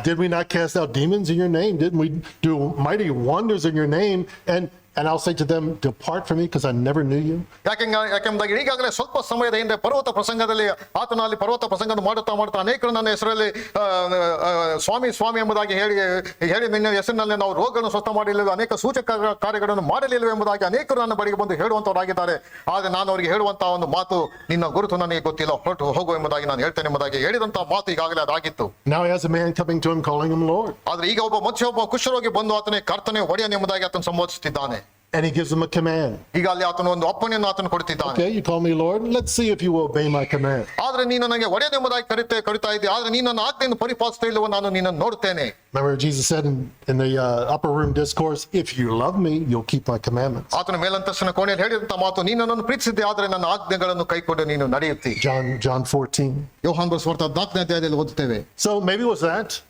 did we not cast out demons in your name? Didn't we do mighty wonders in your name? And I'll say to them, depart from me because I never knew you. ಯಾಕೆಂಬುದಾಗಿ ಈಗಾಗಲೇ ಸ್ವಲ್ಪ ಸಮಯದ ಹಿಂದೆ ಪರ್ವತ ಪ್ರಸಂಗದಲ್ಲಿ ಆತನು ಅಲ್ಲಿ ಪರ್ವತ ಪ್ರಸಂಗ ಮಾಡುತ್ತಾ ಅನೇಕರು ನನ್ನ ಹೆಸರಲ್ಲಿ ಸ್ವಾಮಿ ಸ್ವಾಮಿ ಎಂಬುದಾಗಿ ಹೇಳಿ ನಿನ್ನ ಹೆಸರಿನಲ್ಲಿ ನಾವು ರೋಗಗಳನ್ನು ಸ್ವಸ್ಥ ಮಾಡಲಿಲ್ಲ, ಅನೇಕ ಸೂಚಕ ಕಾರ್ಯಗಳನ್ನು ಮಾಡಲಿಲ್ಲ ಎಂಬುದಾಗಿ ಅನೇಕರು ನನ್ನ ಬಳಿಗೆ ಬಂದು ಹೇಳುವಂತವರಾಗಿದ್ದಾರೆ. ಆದರೆ ನಾನು ಅವರಿಗೆ ಹೇಳುವಂತಹ ಒಂದು ಮಾತು, ನಿನ್ನ ಗುರುತು ನನಗೆ ಗೊತ್ತಿಲ್ಲ, ಹೊರಟು ಹೋಗು ಎಂಬುದಾಗಿ ನಾನು ಹೇಳ್ತೇನೆ ಎಂಬುದಾಗಿ ಹೇಳಿದಂತಹ ಮಾತು ಈಗಾಗಲೇ ಅದಾಗಿತ್ತು. Now he has a man coming to him calling him Lord. ಆದ್ರೆ ಈಗ ಒಬ್ಬ ಕುಷ್ಠರೋಗಿ ಬಂದು ಆತನೇ ಕರ್ತನೆ ಒಡೆಯನು ಎಂಬುದಾಗಿ ಆತನು ಸಂಬೋಧಿಸುತ್ತಿದ್ದಾನೆ. And he gives him a command. ಈಗ ಅಲ್ಲಿ ಆತನು ಒಂದು ಅಪ್ಪಣೆಯನ್ನು ಆತನು ಕೊಡ್ತಿದ್ದಾನೆ. Okay, you call me Lord, let's see if you will obey my command. ಆದ್ರೆ ನೀನು ನನಗೆ ಒಡೆಯನು ಎಂಬುದಾಗಿ ಕರೀತಾ ಇದ್ದೆ, ಆದ್ರೆ ನೀನು ನನ್ನ ಆಜ್ಞೆಯನ್ನು ಪರಿಪಾಲಿಸ್ತಾ ಇಲ್ಲವೋ ನಾನು ನಿನ್ನನ್ನು ನೋಡುತ್ತೇನೆ. Remember Jesus said in the upper room discourse, if you love me, you'll keep my commandments. ಆತನ ಮೇಲಂತಸ್ತಿನ ಕೋಣೆಯಲ್ಲಿ ಹೇಳಿದಂತ ಮಾತು, ನೀನು ನನ್ನನ್ನು ಪ್ರೀತಿಸಿದ್ದೆ ಆದರೆ ನನ್ನ ಆಜ್ಞೆಗಳನ್ನು ಕೈಕೊಂಡು ನೀನು ನಡೆಯುತ್ತಿ. John 14. ಯೋಹಾನ ಬರೆದ 4ನೇ ಅಧ್ಯಾಯದಲ್ಲಿ ಓದುತ್ತೇವೆ. So maybe it was that.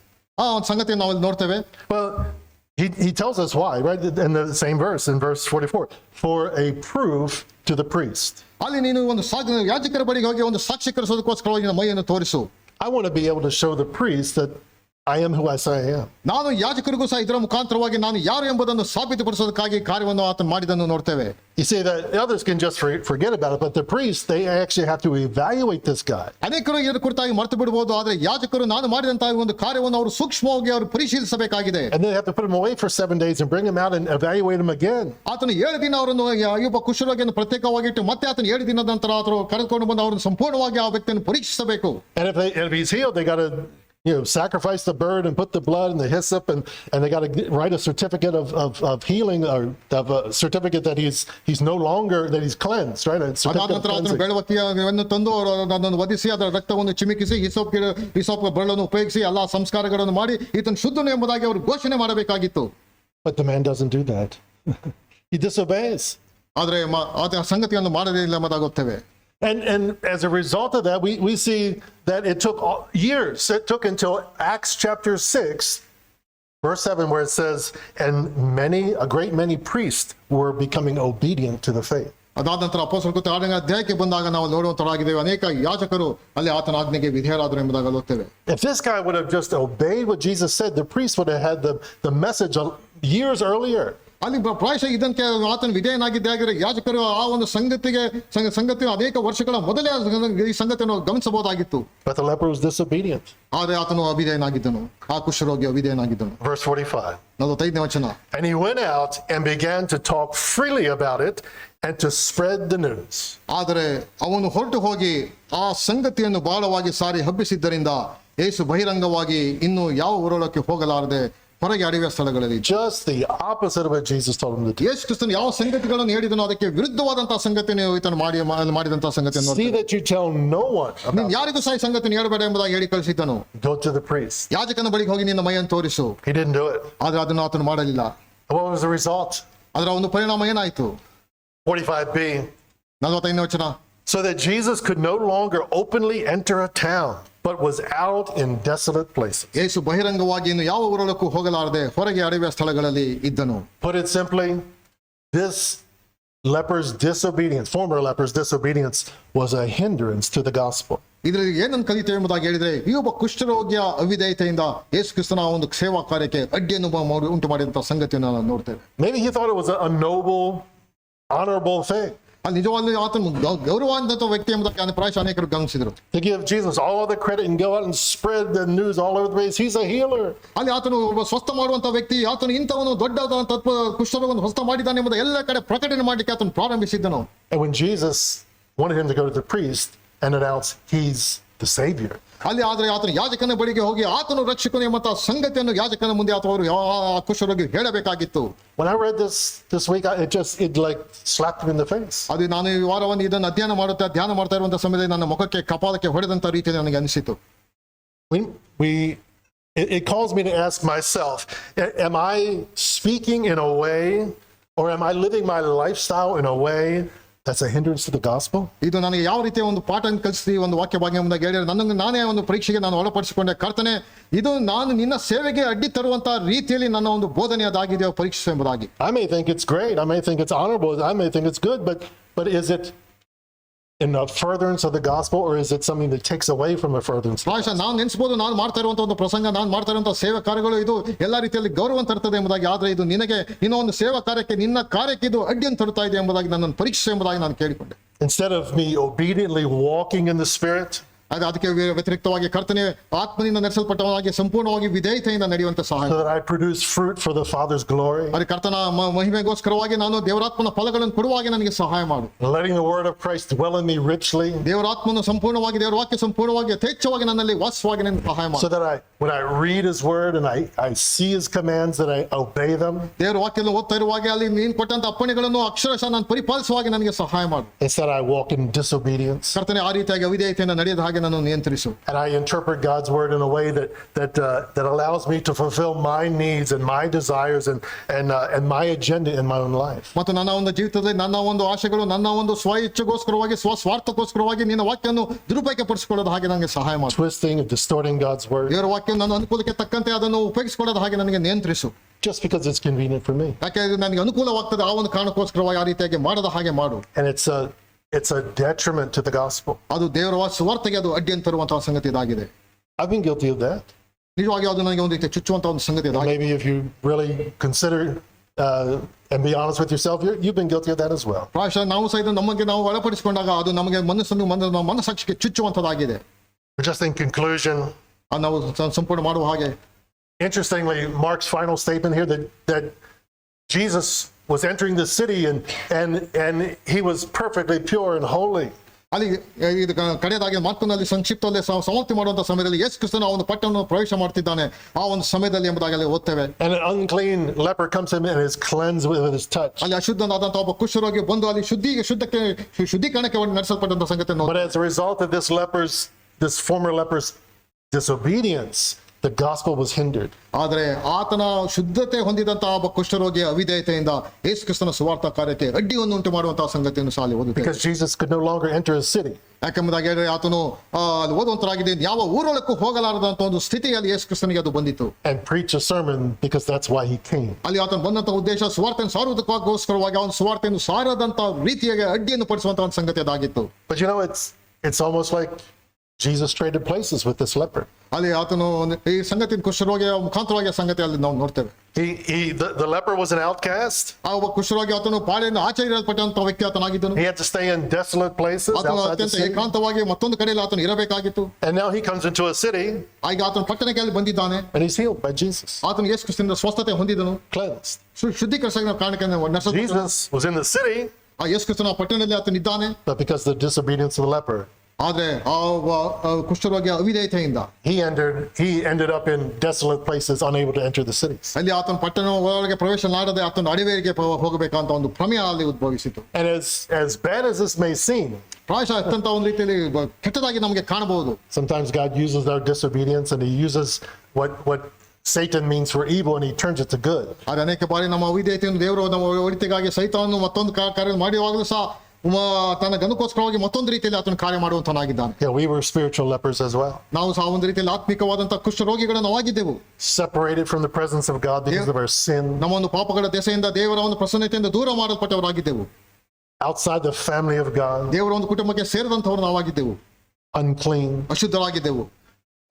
ಆ ಒಂದು ಸಂಗತಿಯನ್ನು ನಾವು ಇಲ್ಲಿ ನೋಡ್ತೇವೆ. Well, he tells us why, right? In the same verse, in verse 44, for a proof to the priest. ಅಲ್ಲಿ ನೀನು ಒಂದು ಯಾಜಕರ ಬಳಿಗೆ ಹೋಗಿ ಒಂದು ಸಾಕ್ಷೀಕರಿಸೋದಕ್ಕೋಸ್ಕರವಾಗಿ ನಿನ್ನ ಮೈಯನ್ನು ತೋರಿಸು. I want to be able to show the priest that I am who I say I am. ನಾನು ಯಾಜಕರಿಗೂ ಸಹ ಇದರ ಮುಖಾಂತರವಾಗಿ ನಾನು ಯಾರು ಎಂಬುದನ್ನು ಸಾಬೀತುಪಡಿಸೋದಕ್ಕಾಗಿ ಕಾರ್ಯವನ್ನು ಆತನು ಮಾಡಿದನ್ನು ನೋಡ್ತೇವೆ. You see that others can just forget about it, but the priests, they actually have to evaluate this guy. ಅನೇಕರು ಇದರ ಕುರಿತಾಗಿ ಮರೆತು ಬಿಡಬಹುದು, ಆದರೆ ಯಾಜಕರು ನಾನು ಮಾಡಿದಂತಹ ಒಂದು ಕಾರ್ಯವನ್ನು ಅವರು ಸೂಕ್ಷ್ಮವಾಗಿ ಅವರು ಪರಿಶೀಲಿಸಬೇಕಾಗಿದೆ. And they have to put him away for 7 days and bring him out and evaluate him again. ಆತನು 7 ದಿನ ಅವರನ್ನು ಒಬ್ಬ ಕುಷ್ಠರೋಗಿಯನ್ನು ಪ್ರತ್ಯೇಕವಾಗಿಟ್ಟು ಮತ್ತೆ ಆತನು 7 ದಿನದ ನಂತರ ಆತನು ಕರೆದುಕೊಂಡು ಬಂದು ಅವರನ್ನು ಸಂಪೂರ್ಣವಾಗಿ ಆ ವ್ಯಕ್ತಿಯನ್ನು ಪರೀಕ್ಷಿಸಬೇಕು. And if he's healed, they got to sacrifice the bird and put the blood and the hyssop, and they got to write a certificate of healing, or of a certificate that he's no longer, that he's cleansed, right? A certificate of cleansing. ಬೆಳವಕ್ಕಿಯನ್ನು ತಂದು ಅದನ್ನು ವಧಿಸಿ ಅದರ ರಕ್ತವನ್ನು ಚಿಮುಕಿಸಿ ಹಿಸೋಪ್ ಬೆರಳನ್ನು ಉಪಯೋಗಿಸಿ ಎಲ್ಲಾ ಸಂಸ್ಕಾರಗಳನ್ನು ಮಾಡಿ ಈತನು ಶುದ್ಧನು ಎಂಬುದಾಗಿ ಅವರು ಘೋಷಣೆ ಮಾಡಬೇಕಾಗಿತ್ತು. But the man doesn't do that. He disobeys. ಆದರೆ ಆತ ಸಂಗತಿಯನ್ನು ಮಾಡದೇ ಇಲ್ಲ ಎಂಬುದಾಗುತ್ತೇವೆ. And as a result of that, we see that it took years. It took until Acts chapter 6, verse 7, where it says, and a great many priests were becoming obedient to the faith. ಅದಾದ ನಂತರ ಅಪೊಸ್ತಲರ ಕೃತ್ಯ 6ನೇ ಅಧ್ಯಾಯಕ್ಕೆ ಬಂದಾಗ ನಾವು ನೋಡುವಂತರಾಗಿದ್ದೇವೆ, ಅನೇಕ ಯಾಜಕರು ಅಲ್ಲಿ ಆತನ ಆಜ್ಞೆಗೆ ವಿಧೇಯರಾದರು ಎಂಬುದಾಗಿ ಓದುತ್ತೇವೆ. If this guy would have just obeyed what Jesus said, the priest would have had the message years earlier. ಅಲ್ಲಿ ಪ್ರಾಯಶಃ ಇದಕ್ಕೆ ಆತನ ವಿಧೇಯನಾಗಿದ್ದೇ ಆಗಿದ್ರೆ ಯಾಜಕರು ಆ ಒಂದು ಸಂಗತಿ ಅನೇಕ ವರ್ಷಗಳ ಮೊದಲೇ ಈ ಸಂಗತಿಯನ್ನು ಗಮನಿಸಬಹುದಾಗಿತ್ತು. But the leper was disobedient. ಆದರೆ ಆತನು ಅವಿಧೇಯನಾಗಿದ್ದನು, ಆ ಕುಷ್ಠರೋಗಿ ಅವಿಧೇಯನಾಗಿದ್ದನು. Verse 45. 45ನೇ ವಚನ. And he went out and began to talk freely about it and to spread the news. ಆದರೆ ಅವನು ಹೊರಟು ಹೋಗಿ ಆ ಸಂಗತಿಯನ್ನು ಬಹಳವಾಗಿ ಸಾರಿ ಹಬ್ಬಿಸಿದ್ದರಿಂದ ಯೇಸು ಬಹಿರಂಗವಾಗಿ ಇನ್ನು ಯಾವ ಊರೊಳಕ್ಕೆ ಹೋಗಲಾರದೆ ಹೊರಗೆ ಅಡವಿಯ ಸ್ಥಳಗಳಲ್ಲಿ. Just the opposite of what Jesus told him to do. ಯೇಸು ಕ್ರಿಸ್ತನು ಯಾವ ಸಂಗತಿಗಳನ್ನು ಹೇಳಿದನೋ ಅದಕ್ಕೆ ವಿರುದ್ಧವಾದಂತಹ ಸಂಗತಿಯನ್ನು ಈತನು ಮಾಡಿದಂತಹ ಸಂಗತಿಯನ್ನು. See that you tell no one. ನೀನು ಯಾರಿಗೂ ಸಹ ಸಂಗತಿಯನ್ನು ಹೇಳಬೇಡ ಎಂಬುದಾಗಿ ಹೇಳಿ ಕಳಿಸಿದ್ದನು. Go to the priest. ಯಾಜಕನ ಬಳಿಗೆ ಹೋಗಿ ನಿನ್ನ ಮೈಯನ್ನು ತೋರಿಸು. He didn't do it. ಆದ್ರೆ ಅದನ್ನು ಆತನು ಮಾಡಲಿಲ್ಲ. What was the result? ಅದರ ಒಂದು ಪರಿಣಾಮ ಏನಾಯ್ತು? 45b. 45ನೇ ವಚನ. So that Jesus could no longer openly enter a town, but was out in desolate places. ಯೇಸು ಬಹಿರಂಗವಾಗಿ ಇನ್ನು ಯಾವ ಊರೊಳಕ್ಕೂ ಹೋಗಲಾರದೆ ಹೊರಗೆ ಅಡವಿಯ ಸ್ಥಳಗಳಲ್ಲಿ ಇದ್ದನು. Put it simply, this lepers' disobedience, former lepers' disobedience, was a hindrance to the gospel. ಇದರಲ್ಲಿ ಏನನ್ನು ಕಲಿತೇವೆ ಎಂಬುದಾಗಿ ಹೇಳಿದ್ರೆ, ಈ ಒಬ್ಬ ಕುಷ್ಠರೋಗಿಯ ಅವಿಧೇಯತೆಯಿಂದ ಯೇಸು ಕ್ರಿಸ್ತನ ಒಂದು ಸೇವಾ ಕಾರ್ಯಕ್ಕೆ ಅಡ್ಡಿಯನ್ನು ಉಂಟು ಮಾಡಿದಂತಹ ಸಂಗತಿಯನ್ನು ನಾವು ನೋಡ್ತೇವೆ. Maybe he thought it was a noble, honorable thing ಅಲ್ಲಿ ನಿಜವಾಗ್ಲೂ ಆತನು ಗೌರವಾನ್ವಿತ ವ್ಯಕ್ತಿ ಎಂಬುದಾಗಿ ಪ್ರಾಯಶಃ ಅನೇಕರು ಗಮನಿಸಿದರು. to give Jesus all the credit and go out and spread the news all over the place. He's a healer. ಅಲ್ಲಿ ಆತನು ಒಬ್ಬ ಸ್ವಸ್ಥ ಮಾಡುವಂತ ವ್ಯಕ್ತಿ, ಆತನು ಇಂಥವನು ದೊಡ್ಡದಾದ ತತ್ವ ಕುಷ್ಠರೋಗವನ್ನು ಸ್ವಸ್ಥ ಮಾಡಿದ್ದಾನೆ ಎಂಬುದು ಎಲ್ಲ ಕಡೆ ಪ್ರಕಟಣೆ ಮಾಡಲಿಕ್ಕೆ ಆತನು ಪ್ರಾರಂಭಿಸಿದ್ದನು. And when Jesus wanted him to go to the priest and announce he's the Savior, ಅಲ್ಲಿ ಆದ್ರೆ ಆತನು ಯಾಜಕನ ಬಳಿಗೆ ಹೋಗಿ ಆತನು ರಕ್ಷಕನು ಎಂಬಂತಹ ಸಂಗತಿಯನ್ನು ಯಾಜಕನ ಮುಂದೆ ಅಥವಾ ಅವರು ಕುಷ್ಠರೋಗಿ ಹೇಳಬೇಕಾಗಿತ್ತು. when I read this week, it like slapped me in the face. ಅದು ನಾನು ಈ ವಾರವನ್ನು ಇದನ್ನು ಧ್ಯಾನ ಮಾಡ್ತಾ ಇರುವಂತಹ ಸಮಯದಲ್ಲಿ ನನ್ನ ಮುಖಕ್ಕೆ ಕಪಾಲಕ್ಕೆ ಹೊಡೆದಂತ ರೀತಿಯಲ್ಲಿ ನನಗೆ ಅನಿಸಿತು. It calls me to ask myself, am I speaking in a way, or am I living my lifestyle in a way that's a hindrance to the gospel? ಇದು ನನಗೆ ಯಾವ ರೀತಿಯ ಒಂದು ಪಾಠವನ್ನು ಕಲಿಸಿ ಒಂದು ವಾಕ್ಯ ಭಾಗ ಎಂಬುದಾಗಿ ಹೇಳಿದ್ರೆ, ನನಗೆ ನಾನೇ ಒಂದು ಪರೀಕ್ಷೆಗೆ ನಾನು ಒಳಪಡಿಸಿಕೊಂಡೆ. ಕರ್ತನೆ, ಇದು ನಾನು ನಿನ್ನ ಸೇವೆಗೆ ಅಡ್ಡಿ ತರುವಂತಹ ರೀತಿಯಲ್ಲಿ ನನ್ನ ಒಂದು ಬೋಧನೆ ಅದಾಗಿದೆಯೋ ಪರೀಕ್ಷೆ ಎಂಬುದಾಗಿ. I may think it's great, I may think it's honorable, I may think it's good, but is it in a furtherance of the gospel, or is it something that takes away from a furtherance? ಪ್ರಾಯಶಃ ನಾನು ನೆನೆಸಬಹುದು, ನಾನು ಮಾಡ್ತಾ ಇರುವಂತಹ ಒಂದು ಪ್ರಸಂಗ, ನಾನು ಮಾಡ್ತಾ ಇರುವಂತಹ ಸೇವಾ ಕಾರ್ಯಗಳು ಇದು ಎಲ್ಲಾ ರೀತಿಯಲ್ಲಿ ಗೌರವ ತರ್ತದೆ ಎಂಬುದಾಗಿ, ಆದ್ರೆ ಇದು ನಿನಗೆ ಇನ್ನೂ ಒಂದು ಸೇವಾ ಕಾರ್ಯಕ್ಕೆ, ನಿನ್ನ ಕಾರ್ಯಕ್ಕೆ ಇದು ಅಡ್ಡಿಯನ್ನು ತರುತ್ತಾ ಇದೆ ಎಂಬುದಾಗಿ ನನ್ನನ್ನು ಪರೀಕ್ಷೆ ಎಂಬುದಾಗಿ ನಾನು ಕೇಳಿಕೊಂಡೆ. Instead of me obediently walking in the Spirit, ಅದಕ್ಕೆ ವ್ಯತಿರಿಕ್ತವಾಗಿ ಕರ್ತನೆ ಆತ್ಮನಿಂದ ನಡೆಸಲ್ಪಟ್ಟವನಾಗಿ ಸಂಪೂರ್ಣವಾಗಿ ವಿಧೇಯತೆಯಿಂದ ನಡೆಯುವಂತ ಸಹಾಯ, so that I produce fruit for the Father's glory, ಅದೇ ಕರ್ತನ ಮಹಿಮೆಗೋಸ್ಕರವಾಗಿ ನಾನು ದೇವರಾತ್ಮನ ಫಲಗಳನ್ನು ಕೊಡುವಾಗ ನನಗೆ ಸಹಾಯ ಮಾಡು. letting the word of Christ dwell in me richly, ದೇವರಾತ್ಮನು ಸಂಪೂರ್ಣವಾಗಿ, ದೇವರ ವಾಕ್ಯ ಸಂಪೂರ್ಣವಾಗಿ ಯಥೇಚ್ಛವಾಗಿ ನನ್ನಲ್ಲಿ ವಾಸವಾಗಿ ನನಗೆ ಸಹಾಯ ಮಾಡು. so that when I read His word and I see His commands, that I obey them, ದೇವರ ವಾಕ್ಯವನ್ನು ಓದ್ತಾ ಇರುವಾಗ ಅಲ್ಲಿ ನೀನು ಕೊಟ್ಟಂತ ಅಪ್ಪಣೆಗಳನ್ನು ಅಕ್ಷರಶಃ ನಾನು ಪರಿಪಾಲಿಸುವಾಗ ನನಗೆ ಸಹಾಯ ಮಾಡು. instead I walk in disobedience. ಕರ್ತನೆ, ಆ ರೀತಿಯಾಗಿ ಅವಿಧೇಯತೆಯಿಂದ ನಡೆಯದ ಹಾಗೆ ನಾನು ನಿಯಂತ್ರಿಸು. And I interpret God's word in a way that allows me to fulfill my needs and my desires and my agenda in my own life. ಮತ್ತು ನನ್ನ ಒಂದು ಜೀವಿತದಲ್ಲಿ ನನ್ನ ಒಂದು ಆಶೆಗಳು, ನನ್ನ ಒಂದು ಸ್ವ ಇಚ್ಛೆಗೋಸ್ಕರವಾಗಿ, ಸ್ವಾರ್ಥಕ್ಕೋಸ್ಕರವಾಗಿ ನಿನ್ನ ವಾಕ್ಯವನ್ನು ದುರುಪಯೋಗ ಪಡಿಸಿಕೊಳ್ಳೋದು ಹಾಗೆ ನನಗೆ ಸಹಾಯ ಮಾಡು. Twisting and distorting God's word ದೇವರ ವಾಕ್ಯ ನನ್ನ ಅನುಕೂಲಕ್ಕೆ ತಕ್ಕಂತೆ ಅದನ್ನು ಉಪಯೋಗಿಸಿಕೊಳ್ಳೋದು ಹಾಗೆ ನನಗೆ ನಿಯಂತ್ರಿಸು. just because it's convenient for me. ಯಾಕೆ ಇದು ನನಗೆ ಅನುಕೂಲವಾಗ್ತದೆ ಆ ಒಂದು ಕಾರಣಕ್ಕೋಸ್ಕರವಾಗಿ ಆ ರೀತಿಯಾಗಿ ಮಾಡದ ಹಾಗೆ ಮಾಡು. And it's a detriment to the gospel. ಅದು ದೇವರ ಸುವಾರ್ತೆಗೆ ಅದು ಅಡ್ಡಿಯನ್ನು ತರುವಂತಹ ಸಂಗತಿ ಇದಾಗಿದೆ. I've been guilty of that. ನಿಜವಾಗಿ ಅದು ನನಗೆ ಒಂದು ರೀತಿ ಚುಚ್ಚುವಂತಹ ಒಂದು ಸಂಗತಿ ಇದಾಗಿದೆ. Maybe if you really consider and be honest with yourself, you've been guilty of that as well. ಪ್ರಾಯಶಃ ನಾವು ಸಹ ಇದನ್ನು ನಮಗೆ ನಾವು ಒಳಪಡಿಸಿಕೊಂಡಾಗ ಅದು ನಮಗೆ ಮನಸ್ಸಾಕ್ಷಿಗೆ ಚುಚ್ಚುವಂತದ್ದಾಗಿದೆ. Just in conclusion, ನಾವು ಸಂಪೂರ್ಣ ಮಾಡುವ ಹಾಗೆ, interestingly, Mark's final statement here that Jesus was entering the city and he was perfectly pure and holy. ಅಲ್ಲಿ ಇದು ಕಡೆಯದಾಗಿ ಮಾರ್ಕನಲ್ಲಿ ಸಂಕ್ಷಿಪ್ತದಲ್ಲಿ ಸಮಾಪ್ತಿ ಮಾಡುವಂತ ಸಮಯದಲ್ಲಿ ಯೇಸು ಕ್ರಿಸ್ತನು ಆ ಒಂದು ಪಟ್ಟಣವನ್ನು ಪ್ರವೇಶ ಮಾಡ್ತಿದ್ದಾನೆ ಆ ಒಂದು ಸಮಯದಲ್ಲಿ ಎಂಬುದಾಗಿ ಅಲ್ಲಿ ಓದ್ತೇವೆ. And an unclean leper comes to him and is cleansed with his touch. ಅಲ್ಲಿ ಅಶುದ್ಧನಾದಂತಹ ಒಬ್ಬ ಕುಷ್ಠರೋಗಿ ಬಂದು ಅಲ್ಲಿ ಶುದ್ಧೀಕರಣಕ್ಕೆ ನಡೆಸಲ್ಪಟ್ಟಂತ ಸಂಗತಿ. But as a result of this former leper's disobedience, the gospel was hindered. ಆದರೆ ಆತನ ಶುದ್ಧತೆ ಹೊಂದಿದಂತಹ ಒಬ್ಬ ಕುಷ್ಠರೋಗಿಯ ಅವಿಧೇಯತೆಯಿಂದ ಯೇಸು ಕ್ರಿಸ್ತನ ಸುವಾರ್ಥ ಕಾರ್ಯಕ್ಕೆ ಅಡ್ಡಿಯನ್ನು ಉಂಟು ಮಾಡುವಂತಹ ಸಂಗತಿಯನ್ನು ಸಾಲಿ ಓದುತ್ತೇವೆ. Because Jesus could no longer enter his city. ಯಾಕೆಂಬುದಾಗಿ ಹೇಳಿದ್ರೆ ಆತನು ಅಲ್ಲಿ ಓದುವಂತರಾಗಿದೆ, ಯಾವ ಊರೊಳಕ್ಕೂ ಹೋಗಲಾರದಂತ ಒಂದು ಸ್ಥಿತಿಯಲ್ಲಿ ಯೇಸು ಕ್ರಿಸ್ತನಿಗೆ ಅದು ಬಂದಿತ್ತು. And preach a sermon because that's why he came. ಅಲ್ಲಿ ಆತನು ಬಂದಂತ ಉದ್ದೇಶ ಸುವಾರ್ತೆಯನ್ನು ಸಾರುವುದಕ್ಕೋಸ್ಕರವಾಗಿ ಅವನ ಸುವಾರ್ತೆಯನ್ನು ಸಾರದಂತ ರೀತಿಯಾಗಿ ಅಡ್ಡಿಯನ್ನು ಪಡಿಸುವಂತಹ ಒಂದು ಸಂಗತಿ ಅದಾಗಿತ್ತು. But you know, it's almost like Jesus traded places with this leper. ಅಲ್ಲಿ ಆತನು ಈ ಸಂಗತಿ ಕುಷ್ಠರೋಗಿಯ ಮುಖಾಂತರವಾಗಿ ಸಂಗತಿ ಅಲ್ಲಿ ನಾವು ನೋಡ್ತೇವೆ. The leper was an outcast. ಆ ಒಬ್ಬ ಕುಷ್ಠರೋಗಿ ಆತನು ಪಾಳೆಯನ್ನು ಆಚರಿಸಲ್ಪಟ್ಟಂತ ವ್ಯಕ್ತಿ ಆತನಾಗಿದ್ದನು. He had to stay in desolate places ಆತನು outside the ಅತ್ಯಂತ city. ಏಕಾಂತವಾಗಿ ಮತ್ತೊಂದು ಕಡೆಯಲ್ಲಿ ಆತನು ಇರಬೇಕಾಗಿತ್ತು. And now he comes into a city. ಈಗ ಆತನು ಪಟ್ಟಣಕ್ಕೆ ಅಲ್ಲಿ ಬಂದಿದ್ದಾನೆ. And he's healed by Jesus. ಆತನು ಯೇಸು ಕ್ರಿಸ್ತನಿಂದ ಸ್ವಸ್ಥತೆ ಹೊಂದಿದನು, Cleansed. ಶುದ್ಧೀಕರಿಸಿದ ಕಾರಣಕ್ಕೆ Jesus was in the city. ಆ ಯೇಸು ಕ್ರಿಸ್ತನ ಪಟ್ಟಣದಲ್ಲಿ ಆತನು ಇದ್ದಾನೆ. But because of the disobedience of the leper, ಆದ್ರೆ ಆ ಕುಷ್ಠರೋಗಿಯ ಅವಿಧೇಯತೆಯಿಂದ he ended up in desolate places, unable to enter the cities. ಅಲ್ಲಿ ಆತನ ಪಟ್ಟಣ ಒಳಗೆ ಪ್ರವೇಶ ಮಾಡದೆ ಆತನ ಅಡವೇರಿಗೆ ಹೋಗಬೇಕಂತ ಒಂದು ಪ್ರಮೇಯ ಅಲ್ಲಿ ಉದ್ಭವಿಸಿತು. And as bad as this may seem, ಪ್ರಾಯಶಃ ಅತ್ಯಂತ ಒಂದು ರೀತಿಯಲ್ಲಿ ಕೆಟ್ಟದಾಗಿ ನಮಗೆ ಕಾಣಬಹುದು. sometimes God uses our disobedience and he uses what Satan means for evil and he turns it to good. ಆದ್ರೆ ಅನೇಕ ಬಾರಿ ನಮ್ಮ ಅವಿಧೇಯತೆಯನ್ನು ದೇವರು ನಮ್ಮ ಒಳಿತಿಗಾಗಿ ಸೈತಾನನು ಮತ್ತೊಂದು ಕಾರ್ಯ ಮಾಡುವಾಗಲೂ ಸಹ ತನ್ನ ಗಣಕ್ಕೋಸ್ಕರವಾಗಿ ಮತ್ತೊಂದು ರೀತಿಯಲ್ಲಿ ಆತನು ಕಾರ್ಯ ಮಾಡುವಂತನಾಗಿದ್ದಾನೆ. Yeah, we were spiritual lepers as well. ನಾವು ಸಹ ಒಂದು ರೀತಿಯಲ್ಲಿ ಆತ್ಮಿಕವಾದಂತಹ ಕುಷ್ಠರೋಗಿಗಳನ್ನು ಆಗಿದ್ದೆವು. Separated from the presence of God because of our sin. ನಮ್ಮ ಒಂದು ಪಾಪಗಳ ದೆಸೆಯಿಂದ ದೇವರ ಒಂದು ಪ್ರಸನ್ನತೆಯಿಂದ ದೂರ ಮಾಡಲ್ಪಟ್ಟವರಾಗಿದ್ದೆವು. outside the family of God, ದೇವರ ಒಂದು ಕುಟುಂಬಕ್ಕೆ ಸೇರಿದಂಥವ್ರು ನಾವಾಗಿದ್ದೆವು, unclean. ಅಶುದ್ಧರಾಗಿದ್ದೆವು.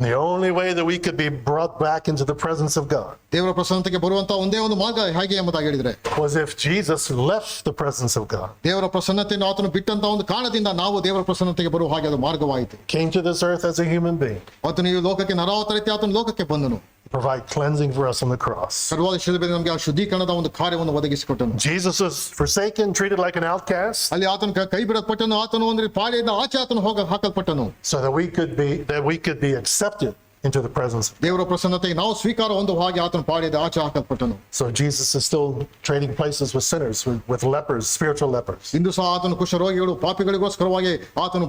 The only way that we could be brought back into the presence of God ದೇವರ ಪ್ರಸನ್ನತೆಗೆ ಬರುವಂತ ಒಂದೇ ಒಂದು ಮಾರ್ಗ ಹೇಗೆ ಎಂಬುದಾಗಿ ಹೇಳಿದ್ರೆ, was if Jesus left the presence of God, ದೇವರ ಪ್ರಸನ್ನತೆಯನ್ನು ಆತನು ಬಿಟ್ಟಂತ ಒಂದು ಕಾರಣದಿಂದ ನಾವು ದೇವರ ಪ್ರಸನ್ನತೆಗೆ ಬರುವ ಹಾಗೆ ಅದು ಮಾರ್ಗವಾಯಿತು. came to this earth as a human being, ಆತನು ಈ ಲೋಕಕ್ಕೆ ನರಾವತರಿಸಿ ಆತನು ಲೋಕಕ್ಕೆ ಬಂದನು, provide cleansing for us on the cross. ಕರುವಾದ ಶಿಲುಬೆಯಲ್ಲಿ ನಮಗೆ ಆ ಶುದ್ಧೀಕರಣದ ಒಂದು ಕಾರ್ಯವನ್ನು ಒದಗಿಸಿಕೊಟ್ಟನು. Jesus was forsaken, treated like an outcast, ಅಲ್ಲಿ ಆತನು ಕೈ ಬಿಡಲ್ಪಟ್ಟನು, ಆತನು ಒಂದು ಪಾಳೆಯಿಂದ ಆಚೆ ಆತನು ಹಾಕಲ್ಪಟ್ಟನು, so that we could be accepted into the presence of God. ದೇವರ ಪ್ರಸನ್ನತೆಗೆ ನಾವು ಸ್ವೀಕಾರ ಹೊಂದುವ ಹಾಗೆ ಆತನು ಪಾಳೆಯಿಂದ ಆಚೆ ಹಾಕಲ್ಪಟ್ಟನು. So Jesus is still trading places with sinners, with lepers, spiritual lepers. ಇಂದು ಸಹ ಆತನು ಕುಷ್ಠರೋಗಿಗಳು ಪಾಪಿಗಳಿಗೋಸ್ಕರವಾಗಿ ಆತನು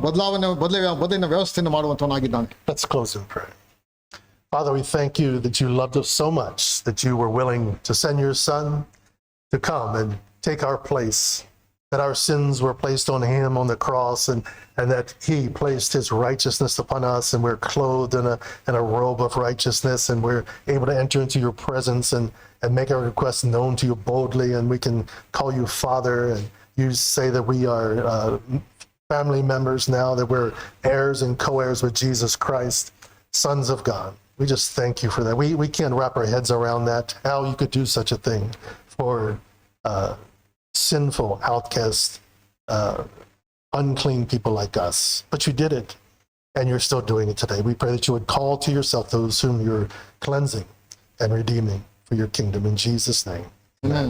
ಬದಲಿನ ವ್ಯವಸ್ಥೆಯನ್ನು ಮಾಡುವಂತವನಾಗಿದ್ದಾನೆ. Let's close in prayer. Father, we thank you that you loved us so much that you were willing to send your son to come and take our place, that our sins were placed on him on the cross, and that he placed his righteousness upon us, and we're clothed in a robe of righteousness, and we're able to enter into your presence and make our requests known to you boldly, and we can call you Father, and you say that we are family members now, that we're heirs and co-heirs with Jesus Christ, sons of God. We just thank you for that. We can't wrap our heads around that, how you could do such a thing for sinful, outcast, unclean people like us. But you did it, and you're still doing it today. We pray that you would call to yourself those whom you're cleansing and redeeming for your kingdom. In Jesus' name. Amen.